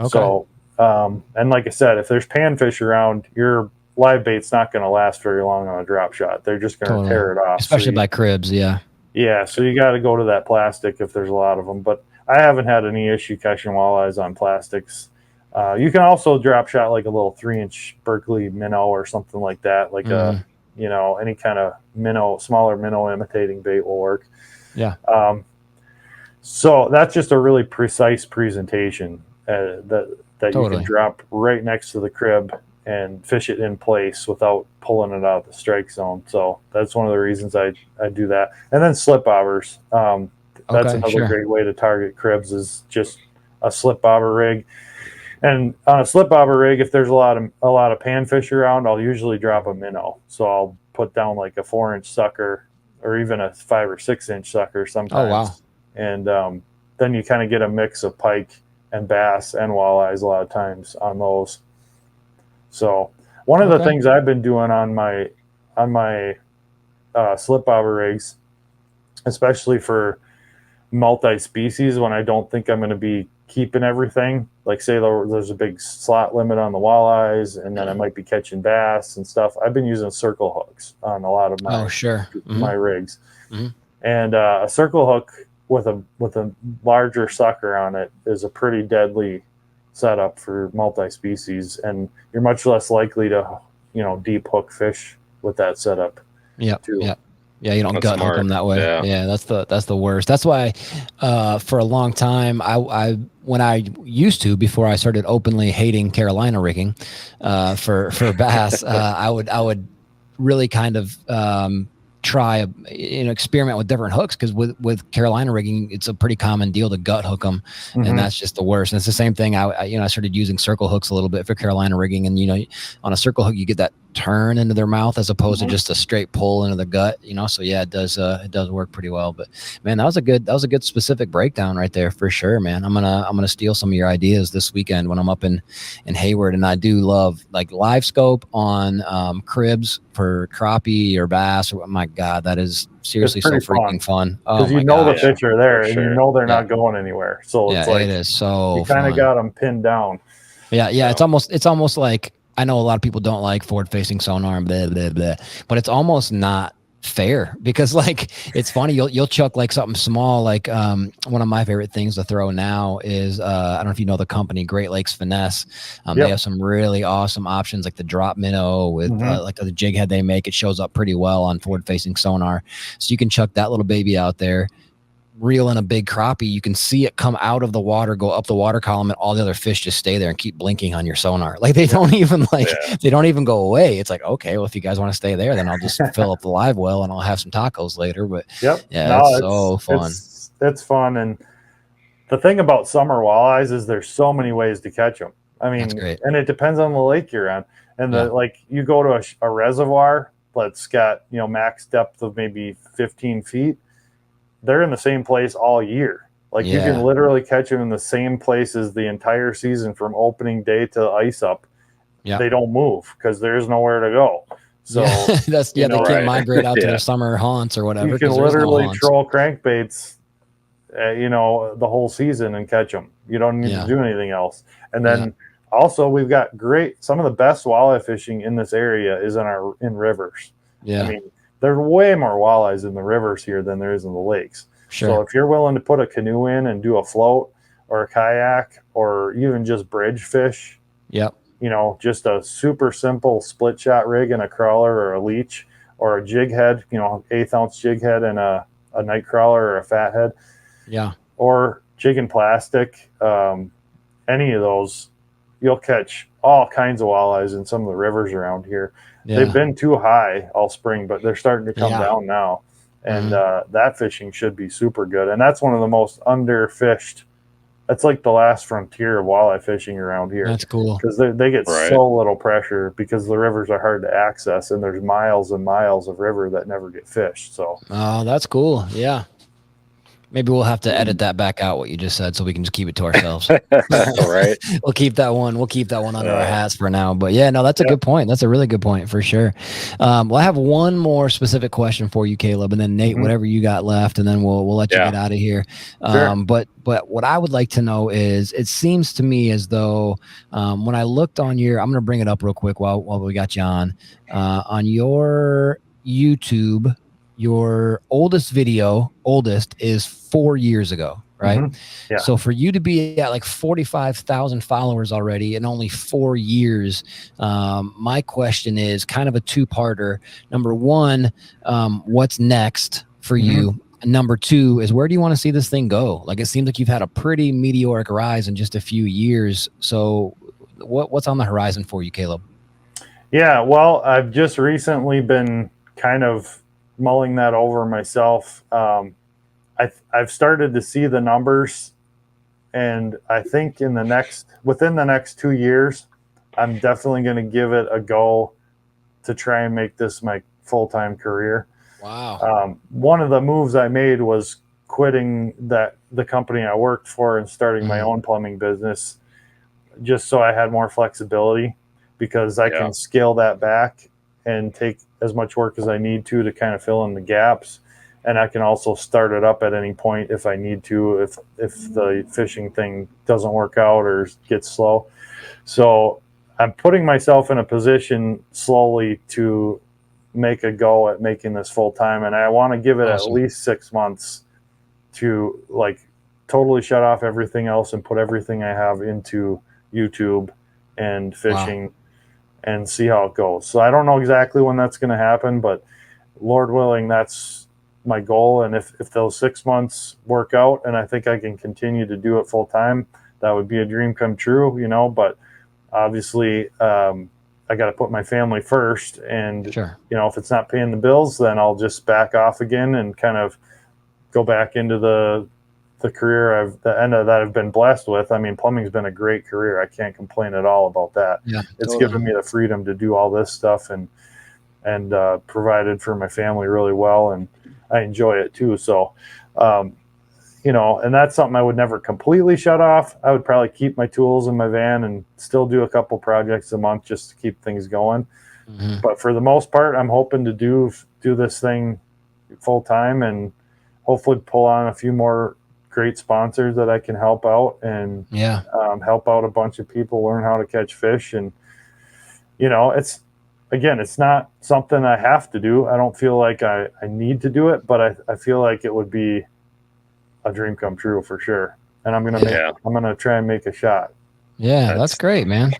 So and like I said, if there's panfish around, your live bait's not going to last very long on a drop shot. They're just going to tear it off, especially by cribs. So you got to go to that plastic if there's a lot of them, but I haven't had any issue catching walleyes on plastics. You can also drop shot like a little 3-inch Berkeley minnow or something like that, like any kind of minnow, smaller minnow imitating bait will work. So that's just a really precise presentation that you can drop right next to the crib and fish it in place without pulling it out of the strike zone. So that's one of the reasons I do that. And then slip bobbers. That's another great way to target cribs, is just a slip bobber rig. And on a slip bobber rig, if there's a lot of panfish around, I'll usually drop a minnow. So I'll put down like a 4-inch sucker or even a 5 or 6-inch sucker sometimes. Oh, wow. And then you kind of get a mix of pike and bass and walleyes a lot of times on those. So one of the things I've been doing on my slip bobber rigs, especially for multi-species, when I don't think I'm going to be keeping everything, like say there's a big slot limit on the walleyes and then I might be catching bass and stuff, I've been using circle hooks on a lot of my my rigs. And a circle hook with a larger sucker on it is a pretty deadly setup for multi-species, and you're much less likely to deep hook fish with that setup. You don't gut hook them that way. That's the worst. That's why for a long time when I used to, before I started openly hating Carolina rigging for bass, I would really kind of try experiment with different hooks, because with Carolina rigging, it's a pretty common deal to gut hook them, and that's just the worst. And it's the same thing. I started using circle hooks a little bit for Carolina rigging, and on a circle hook you get that turn into their mouth as opposed to just a straight pull into the gut. So it does work pretty well. But man, that was a good specific breakdown right there for sure, man. I'm gonna steal some of your ideas this weekend when I'm up in Hayward, and I do love like live scope on cribs for crappie or bass. Oh my god, that is seriously so freaking fun. Because the fish are there, and they're not going anywhere. So it's like, it is so you kind of got them pinned down. It's almost like, I know a lot of people don't like forward-facing sonar and blah blah blah, but it's almost not fair, because like it's funny, you'll chuck like something small, like one of my favorite things to throw now is I don't know if you know the company Great Lakes Finesse. They have some really awesome options, like the drop minnow with like the jig head they make. It shows up pretty well on forward-facing sonar, so you can chuck that little baby out there, reel in a big crappie, you can see it come out of the water, go up the water column, and all the other fish just stay there and keep blinking on your sonar. Like they don't even they don't even go away. It's like, okay, well, if you guys want to stay there, then I'll just fill up the live well and I'll have some tacos later. But it's so fun. It's fun. And the thing about summer walleyes is there's so many ways to catch them. I mean, and it depends on the lake you're on. And like you go to a reservoir that's got, max depth of maybe 15 feet. They're in the same place all year. Like you can literally catch them in the same places the entire season from opening day to ice up. Yeah. They don't move because there's nowhere to go. So they can't migrate out to their summer haunts or whatever. You can literally troll crankbaits, the whole season and catch them. You don't need to do anything else. And then also we've got some of the best walleye fishing in this area is in rivers. Yeah. I mean, there's way more walleyes in the rivers here than there is in the lakes. Sure. So if you're willing to put a canoe in and do a float or a kayak or even just bridge fish, just a super simple split shot rig and a crawler or a leech or a jig head, 1/8 ounce jig head and a night crawler or a fat head. Yeah. Or jig and plastic, any of those, you'll catch all kinds of walleyes in some of the rivers around here. Yeah. They've been too high all spring, but they're starting to come down now. And that fishing should be super good. And that's one of the most underfished. That's like the last frontier of walleye fishing around here. That's cool. Because they get so little pressure because the rivers are hard to access and there's miles and miles of river that never get fished. So that's cool. Yeah. Maybe we'll have to edit that back out, what you just said, so we can just keep it to ourselves. All right. We'll keep that one under our hats for now. But that's a good point. That's a really good point for sure. Well, I have one more specific question for you, Caleb, and then Nate, whatever you got left, and then we'll let you get out of here. Sure. But what I would like to know is, it seems to me as though when I looked on I'm going to bring it up real quick while we got you on your YouTube. Your oldest is 4 years ago, right? Mm-hmm. Yeah. So for you to be at like 45,000 followers already in only 4 years, my question is kind of a two-parter. Number one, what's next for you? And number two is, where do you want to see this thing go? Like, it seems like you've had a pretty meteoric rise in just a few years. So what's on the horizon for you, Caleb? Yeah, well, I've just recently been kind of mulling that over myself. I've started to see the numbers, and I think within the next 2 years, I'm definitely going to give it a go to try and make this my full-time career. Wow. One of the moves I made was quitting the company I worked for and starting my own plumbing business, just so I had more flexibility, because I can scale that back and take as much work as I need to kind of fill in the gaps. And I can also start it up at any point if I need to, if the fishing thing doesn't work out or gets slow. So I'm putting myself in a position slowly to make a go at making this full time. And I want to give it at least 6 months to totally shut off everything else and put everything I have into YouTube and fishing. Wow. And see how it goes. So I don't know exactly when that's going to happen, but Lord willing, that's my goal. And if those 6 months work out and I think I can continue to do it full time, that would be a dream come true, but obviously I got to put my family first. And, if it's not paying the bills, then I'll just back off again and kind of go back into the career I've been blessed with. I mean, plumbing's been a great career. I can't complain at all about that. Yeah, it's given me the freedom to do all this stuff and provided for my family really well, and I enjoy it too. So, and that's something I would never completely shut off. I would probably keep my tools in my van and still do a couple projects a month just to keep things going. Mm-hmm. But for the most part, I'm hoping to do this thing full time and hopefully pull on a few more great sponsors that I can help out and help out a bunch of people learn how to catch fish. And it's not something I have to do. I don't feel like I need to do it, but I feel like it would be a dream come true for sure. And I'm gonna try and make a shot. Yeah, that's great, man.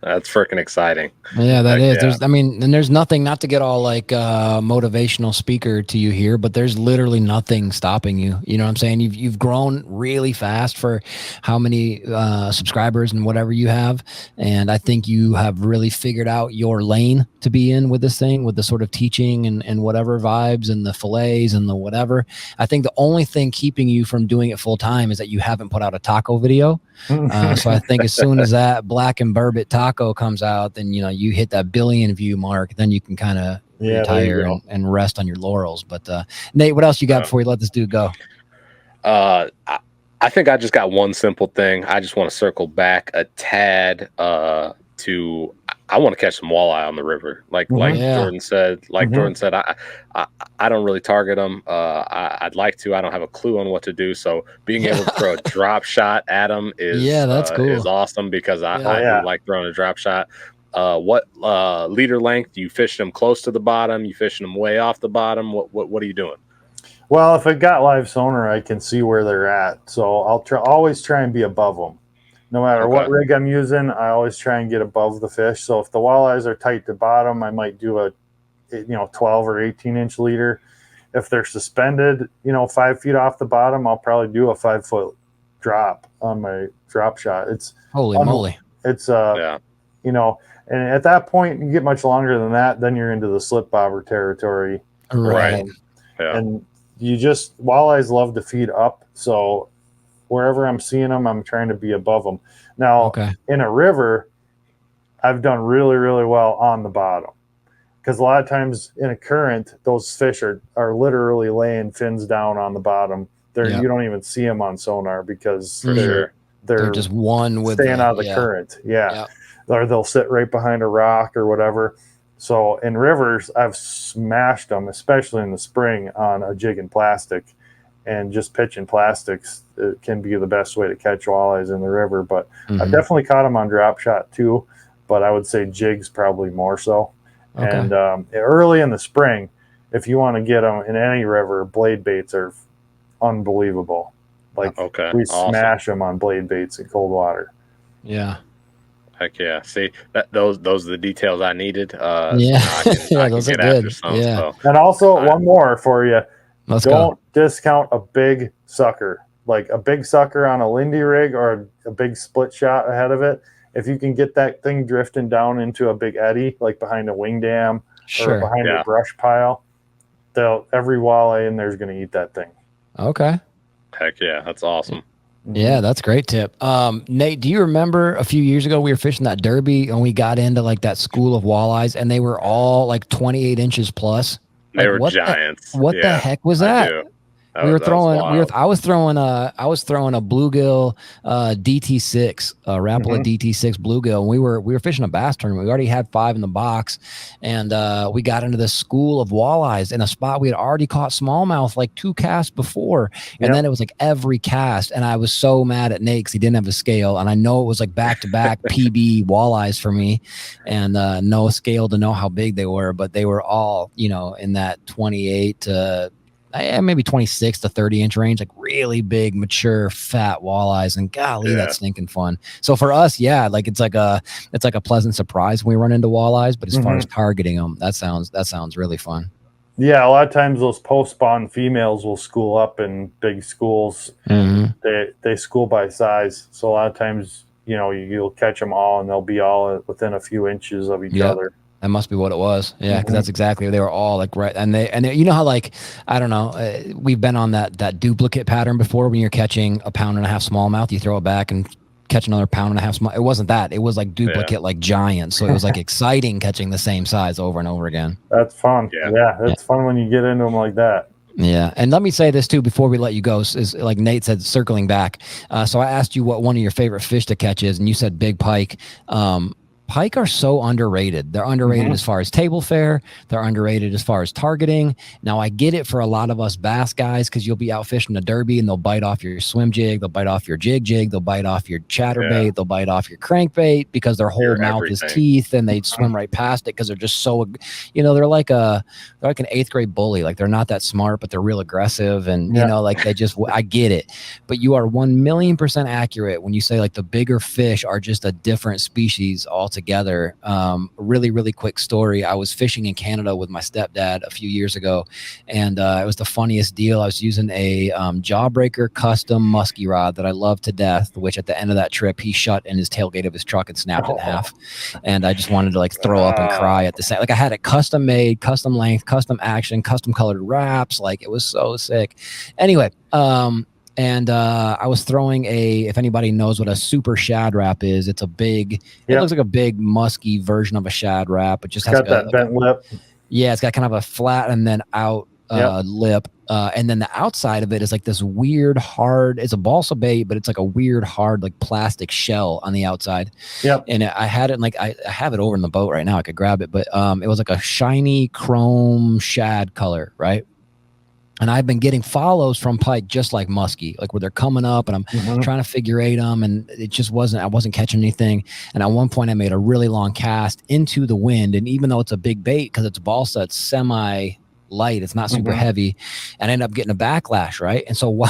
That's freaking exciting. Yeah, that is. Yeah. There's, I mean, and there's nothing, not to get all like motivational speaker to you here, but there's literally nothing stopping you. You know what I'm saying? You've grown really fast for how many subscribers and whatever you have, and I think you have really figured out your lane to be in with this thing, with the sort of teaching and whatever vibes and the fillets and the whatever. I think the only thing keeping you from doing it full time is that you haven't put out a taco video. So I think as soon as that Blackened Burbot taco comes out, then you hit that billion view mark. Then you can kind of retire and rest on your laurels. But Nate, what else you got before we let this dude go? I think I just got one simple thing. I just want to circle back a tad to. I want to catch some walleye on the river, Jordan said. Jordan said, I don't really target them. I'd like to. I don't have a clue on what to do. So being able to throw a drop shot at them is that's cool. Is awesome because I do like throwing a drop shot. What leader length? You fishing them close to the bottom? You fishing them way off the bottom? What are you doing? Well, if I got live sonar, I can see where they're at. So I'll always try and be above them. No matter what rig I'm using, I always try and get above the fish. So if the walleyes are tight to bottom, I might do a 12 or 18-inch leader. If they're suspended, 5 feet off the bottom, I'll probably do a 5-foot drop on my drop shot. It's holy moly. It's and at that point you get much longer than that, then you're into the slip bobber territory. Right. And walleyes love to feed up, so wherever I'm seeing them, I'm trying to be above them. Now, in a river, I've done really, really well on the bottom because a lot of times in a current, those fish are literally laying fins down on the bottom. You don't even see them on sonar because they're just one with staying out of the current. Or they'll sit right behind a rock or whatever. So in rivers, I've smashed them, especially in the spring, on a jig and plastic. And just pitching plastics can be the best way to catch walleyes in the river. But I've definitely caught them on drop shot too. But I would say jigs probably more so. Okay. And early in the spring, if you want to get them in any river, blade baits are unbelievable. We smash them on blade baits in cold water. Yeah. Heck yeah! See those are the details I needed. I can those are good. So. And also one more for you. Don't discount a big sucker, like a big sucker on a Lindy rig or a big split shot ahead of it. If you can get that thing drifting down into a big eddy, like behind a wing dam or behind a brush pile, every walleye in there is going to eat that thing. Okay. Heck yeah, that's awesome. Yeah, that's a great tip. Nate, do you remember a few years ago we were fishing that derby and we got into like that school of walleyes and they were all like 28 inches plus? They were giants. What the heck was that? I was throwing a bluegill DT6, Rapala DT6 bluegill. And we were fishing a bass tournament. We already had 5 in the box, and we got into this school of walleyes in a spot we had already caught smallmouth like 2 casts before, and then it was like every cast. And I was so mad at Nate because he didn't have a scale, and I know it was like back-to-back PB walleyes for me, and no scale to know how big they were, but they were all in that 28 to maybe 26 to 30 inch range, like really big, mature, fat walleyes, and golly, that's stinking fun. So for us, it's like a pleasant surprise when we run into walleyes. But as far as targeting them, that sounds really fun. Yeah, a lot of times those post-spawn females will school up in big schools. They school by size, so a lot of times you'll catch them all, and they'll be all within a few inches of each other. That must be what it was. Yeah, because that's exactly, they were all like right, and they how like, I don't know, we've been on that duplicate pattern before. When you're catching a 1.5 pound smallmouth, you throw it back and catch another 1.5 pound small. It wasn't that. It was like duplicate, like giant. So it was like exciting catching the same size over and over again. That's fun. Yeah, that's fun when you get into them like that. Yeah, and let me say this too before we let you go. Is like Nate said, circling back. So I asked you what one of your favorite fish to catch is, and you said big pike. Pike are so underrated. They're underrated as far as table fare. They're underrated as far as targeting. Now, I get it for a lot of us bass guys because you'll be out fishing a derby and they'll bite off your swim jig. They'll bite off your jig. They'll bite off your chatterbait. They'll bite off your crankbait because their whole mouth is teeth, and they swim right past it because they're just so, they're like an 8th grade bully. Like, they're not that smart, but they're real aggressive. And, they just, I get it. But you are 1,000,000% accurate when you say like the bigger fish are just a different species altogether. together. Really, really quick story. I was fishing in Canada with my stepdad a few years ago, and it was the funniest deal. I was using a Jawbreaker custom muskie rod that I love to death, which at the end of that trip, he shut in his tailgate of his truck and snapped it in half. And I just wanted to like throw up and cry at the same. Like I had it custom made, custom length, custom action, custom colored wraps. Like it was so sick. Anyway, I was throwing if anybody knows what a super shad wrap is, it's a big, it looks like a big musky version of a shad wrap. It just has that bent lip. Yeah, it's got kind of a flat and then out lip. And then the outside of it is like this weird hard, it's a balsa bait, but it's like a weird hard, like plastic shell on the outside. Yep. And I had it like, I have it over in the boat right now. I could grab it, but it was like a shiny chrome shad color, right? And I've been getting follows from pike just like muskie, like where they're coming up and I'm trying to figure eight them, and it just I wasn't catching anything. And at one point I made a really long cast into the wind. And even though it's a big bait, because it's balsa, it's semi light, it's not super heavy, and I end up getting a backlash, right? And so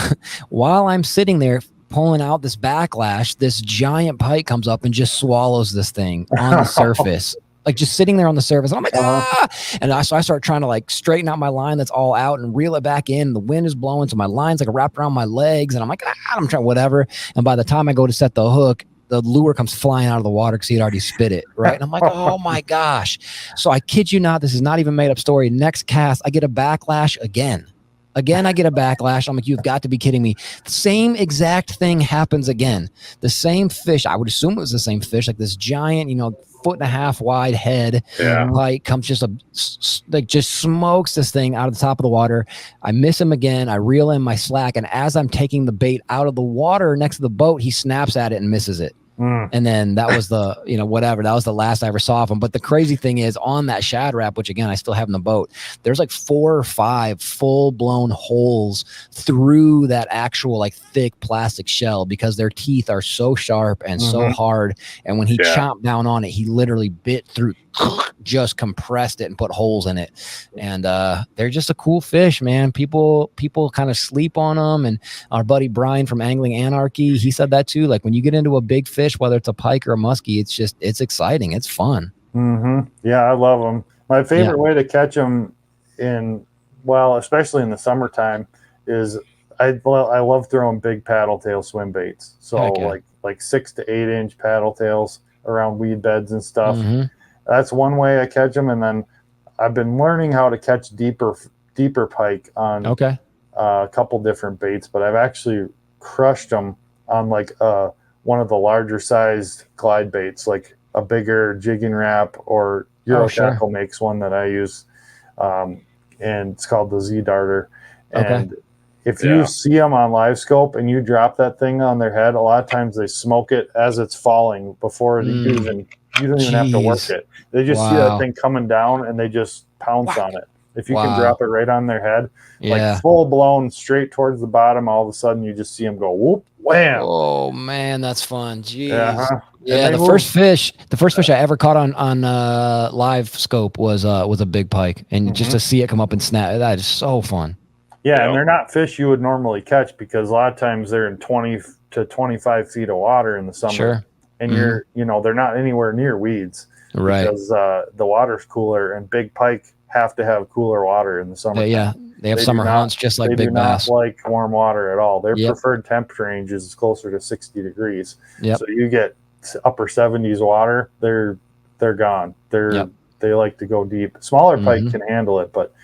while I'm sitting there pulling out this backlash, this giant pike comes up and just swallows this thing on the surface. Like just sitting there on the surface. And I'm like, ah! And so I start trying to like straighten out my line that's all out and reel it back in. The wind is blowing, so my line's like wrapped around my legs. And I'm like, I'm trying whatever. And by the time I go to set the hook, the lure comes flying out of the water because he had already spit it, right? And I'm like, oh my gosh. So I kid you not, this is not even made up story. Next cast, I get a backlash again. Again, I get a backlash. I'm like, you've got to be kidding me. The same exact thing happens again. The same fish, I would assume it was the same fish, like this giant, 1.5 foot wide head pike comes just smokes this thing out of the top of the water. I miss him again. I reel in my slack, and as I'm taking the bait out of the water next to the boat, he snaps at it and misses it. And then that was the, whatever. That was the last I ever saw of him. But the crazy thing is on that shad wrap, which again, I still have in the boat, there's like 4 or 5 full blown holes through that actual like thick plastic shell because their teeth are so sharp and so hard. And when he chomped down on it, he literally bit through, just compressed it and put holes in it. And they're just a cool fish, man. People kind of sleep on them. And our buddy Brian from Angling Anarchy, he said that too. Like when you get into a big fish, whether it's a pike or a muskie, it's exciting. It's fun. Yeah, I love them. My favorite way to catch them especially in the summertime, is I love throwing big paddle tail swim baits. So like 6 to 8 inch paddle tails around weed beds and stuff. That's one way I catch them. And then I've been learning how to catch deeper pike on a couple different baits, but I've actually crushed them on like one of the larger sized glide baits, like a bigger jigging wrap, or Euro Tackle makes one that I use, and it's called the Z Darter. And if you see them on live scope and you drop that thing on their head, a lot of times they smoke it as it's falling before you don't even have to work it. They just see that thing coming down and they just pounce on it. If you can drop it right on their head, like full blown straight towards the bottom, all of a sudden you just see them go whoop, wham. Oh man, that's fun. Jeez. Yeah, the first fish I ever caught on live scope was a big pike, and just to see it come up and snap, that is so fun. Yeah, and they're not fish you would normally catch because a lot of times they're in 20 to 25 feet of water in the summer. And they're not anywhere near weeds, right? Because the water's cooler, and big pike have to have cooler water in the summer. They have summer haunts just like big bass. They do not like warm water at all. Their preferred temperature range is closer to 60 degrees. So you get upper 70s water, they're gone. They like to go deep. Smaller pike can handle it, but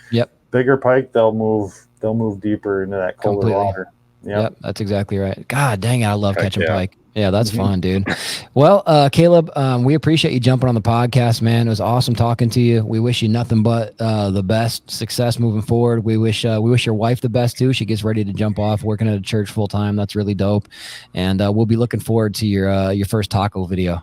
bigger pike they'll move deeper into that colder water. Yep, that's exactly right. God dang it, I love catching pike. Yeah, that's fun, dude. Well, Caleb, we appreciate you jumping on the podcast, man. It was awesome talking to you. We wish you nothing but the best success moving forward. We wish your wife the best too. She gets ready to jump off working at a church full time. That's really dope. And we'll be looking forward to your first taco video.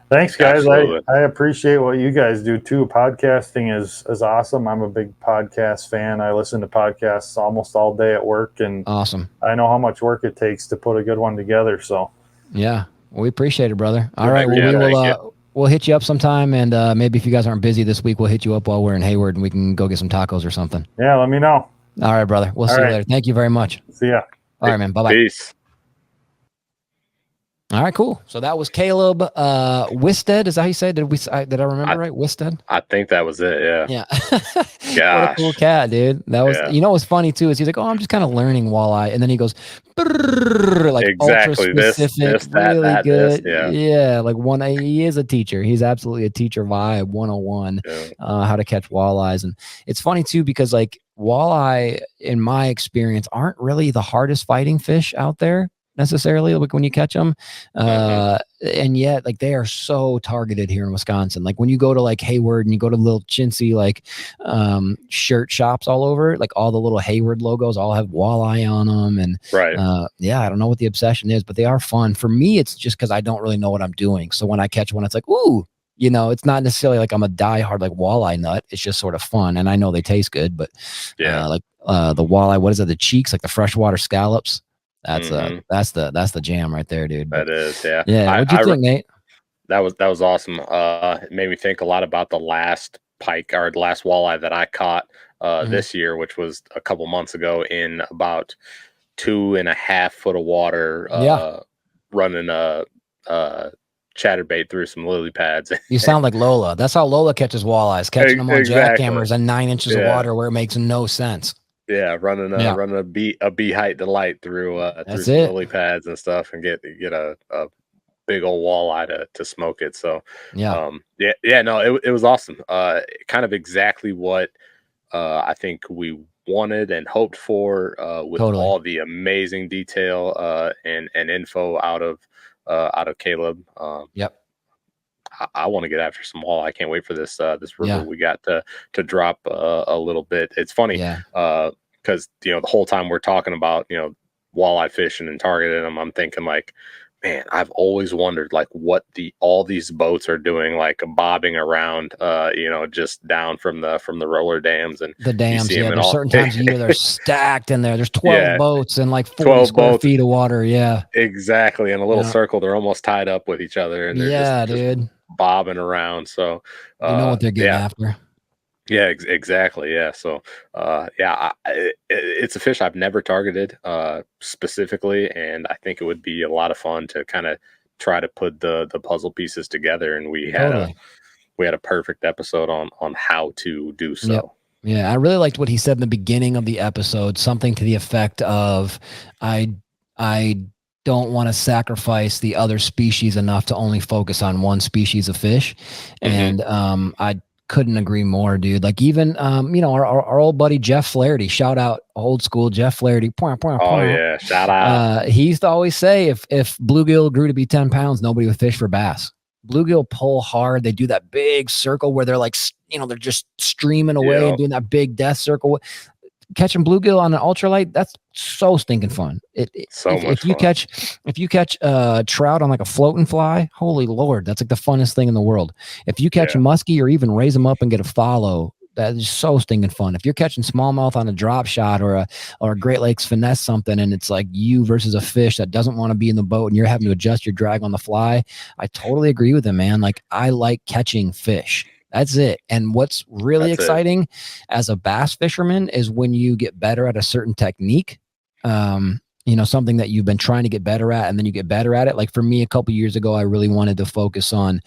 Thanks, guys. I appreciate what you guys do too. Podcasting is awesome. I'm a big podcast fan. I listen to podcasts almost all day at work, and awesome. I know how much work it takes to put a good one together. So yeah, we appreciate it, brother. All right, well, we'll hit you up sometime, and maybe if you guys aren't busy this week, we'll hit you up while we're in Hayward, and we can go get some tacos or something. Yeah, let me know. All right, brother. We'll see you later. Thank you very much. See ya. All right, man. Bye-bye. Peace. All right, cool. So that was Caleb Wistad. Is that how you say it? Did I remember right? Wistad? I think that was it. Yeah. Yeah. What a cool Gosh. cat, dude. That was, Yeah. you know, what's funny too is he's like, oh, I'm just kind of learning walleye. And then he goes, "Brrr," like ultra Exactly. specific, really This. good. Yeah. Yeah. Like he is a teacher. He's absolutely a teacher vibe 101, Yeah. how to catch walleyes. And it's funny too, because like walleye, in my experience, aren't really the hardest fighting fish out there necessarily, like when you catch them, and yet like they are so targeted here in Wisconsin. Like when you go to like Hayward and you go to little chintzy like shirt shops all over, like all the little Hayward logos all have walleye on them. And Right. yeah, I don't know what the obsession is, but they are fun. For me, it's just because I don't really know what I'm doing. So when I catch one, it's like, ooh, you know, it's not necessarily like I'm a diehard like walleye nut. It's just sort of fun, and I know they taste good. But like the walleye, what is it? The cheeks, like the freshwater scallops. That's the jam right there, dude. That is, yeah. Yeah. What'd you think, Nate? That was awesome. It made me think a lot about the last pike or the last walleye that I caught this year, which was a couple months ago in about 2.5 foot of water, running a chatterbait through some lily pads. You sound like Lola. That's how Lola catches walleyes, catching them on jackhammers and 9 inches of water where it makes no sense. Yeah, running a bee height delight through some lily pads and stuff, and get a big old walleye to smoke it. So no, it was awesome. Kind of exactly what I think we wanted and hoped for, with all the amazing detail and info out of Caleb. I want to get after some walleye. I can't wait for this river we got to drop a little bit. It's funny because the whole time we're talking about walleye fishing and targeting them, I'm thinking like, man, I've always wondered like what all these boats are doing, like bobbing around, just down from the roller dams and the dams. Yeah, there's certain times of year they're stacked in there. There's 12 boats and like 40 square feet of water. Yeah, exactly. In a little circle, they're almost tied up with each other, and they're just bobbing around. So you know what they're getting after. Yeah, exactly. Yeah. So, it's a fish I've never targeted specifically, and I think it would be a lot of fun to kind of try to put the puzzle pieces together. And we had a perfect episode on how to do so. Yep. Yeah, I really liked what he said in the beginning of the episode, something to the effect of, I don't want to sacrifice the other species enough to only focus on one species of fish. And I couldn't agree more, dude. Like even our old buddy Jeff Flaherty, shout out old school Jeff Flaherty. Oh yeah, shout out. He used to always say if bluegill grew to be 10 pounds, nobody would fish for bass. Bluegill pull hard. They do that big circle where they're like, they're just streaming away and doing that big death circle. Catching bluegill on an ultralight, that's so stinking fun. If you catch trout on like a floating fly, holy Lord, that's like the funnest thing in the world. If you catch a muskie or even raise them up and get a follow, that is so stinking fun. If you're catching smallmouth on a drop shot or a Great Lakes finesse something, and it's like you versus a fish that doesn't want to be in the boat and you're having to adjust your drag on the fly, I totally agree with him, man. Like I like catching fish. That's it. And what's really exciting as a bass fisherman is when you get better at a certain technique, something that you've been trying to get better at, and then you get better at it. Like for me, a couple years ago, I really wanted to focus on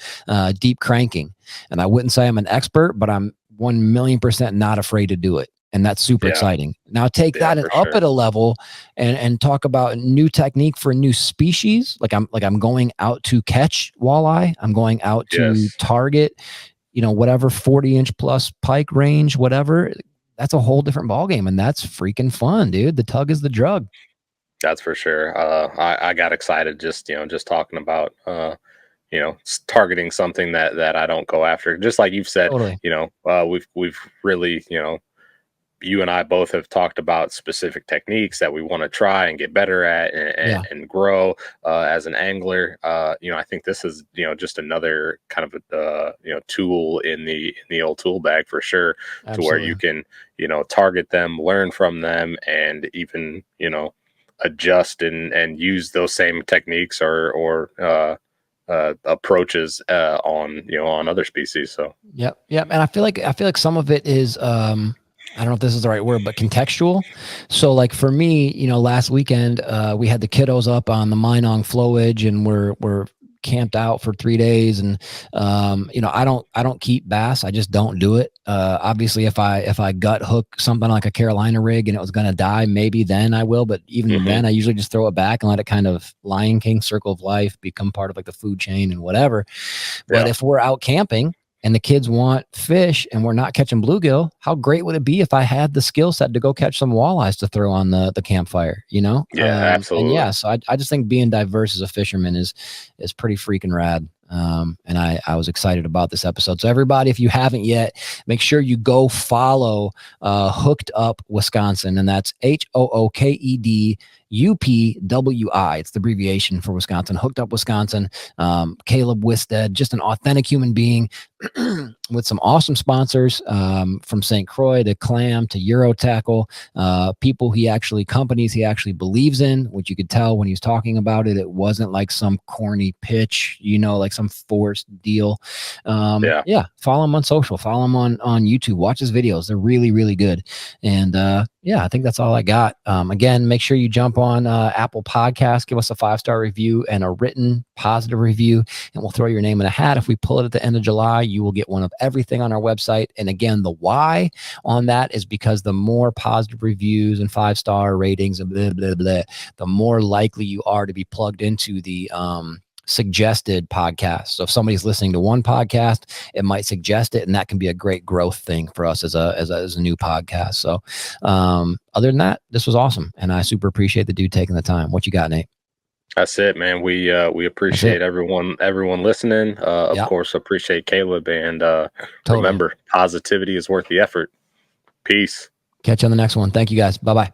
deep cranking. And I wouldn't say I'm an expert, but I'm 1,000,000% not afraid to do it. And that's super exciting. Now take that and up at a level and talk about new technique for a new species. Like I'm going out to catch walleye. I'm going out to target, whatever 40-inch plus pike range, whatever. That's a whole different ballgame, and that's freaking fun, dude. The tug is the drug. That's for sure. I got excited just talking about targeting something that I don't go after. Just like you've said, we've really you and I both have talked about specific techniques that we want to try and get better at and grow as an angler. I think this is just another kind of a tool in the old tool bag for sure. Absolutely. To where you can target them, learn from them, and even adjust and use those same techniques or approaches on other species. So yep. And I feel like some of it is I don't know if this is the right word, but contextual. So like for me, you know, last weekend, we had the kiddos up on the Minong flowage, and we're camped out for 3 days. And, you know, I don't keep bass. I just don't do it. Obviously if I gut hook something like a Carolina rig and it was going to die, maybe then I will. But even then I usually just throw it back and let it kind of Lion King circle of life, become part of like the food chain and whatever. But if we're out camping and the kids want fish and we're not catching bluegill, how great would it be if I had the skill set to go catch some walleyes to throw on the campfire, you know? Yeah, absolutely. And yeah, so I just think being diverse as a fisherman is pretty freaking rad. And I was excited about this episode. So everybody, if you haven't yet, make sure you go follow Hooked Up Wisconsin, and that's HOOKED UPWI. It's the abbreviation for Wisconsin. Hooked Up Wisconsin. Caleb Wistad, just an authentic human being with some awesome sponsors, from St. Croix to Clam to Euro Tackle, companies he actually believes in, which you could tell when he was talking about it. It wasn't like some corny pitch, you know, like some forced deal. Yeah. Follow him on social, follow him on YouTube, watch his videos. They're really, really good. And yeah, I think that's all I got. Again, make sure you jump on Apple Podcasts, give us a 5-star review and a written positive review, and we'll throw your name in a hat. If we pull it at the end of July, you will get one of everything on our website. And again, the why on that is because the more positive reviews and 5-star ratings and blah, blah, blah, the more likely you are to be plugged into the suggested podcast. So if somebody's listening to one podcast, it might suggest it, and that can be a great growth thing for us as a new podcast. So other than that, this was awesome, and I super appreciate the dude taking the time. What you got, Nate? That's it, man. We appreciate everyone listening. Of course, appreciate Caleb, and remember, positivity is worth the effort. Peace. Catch you on the next one. Thank you, guys. Bye-bye.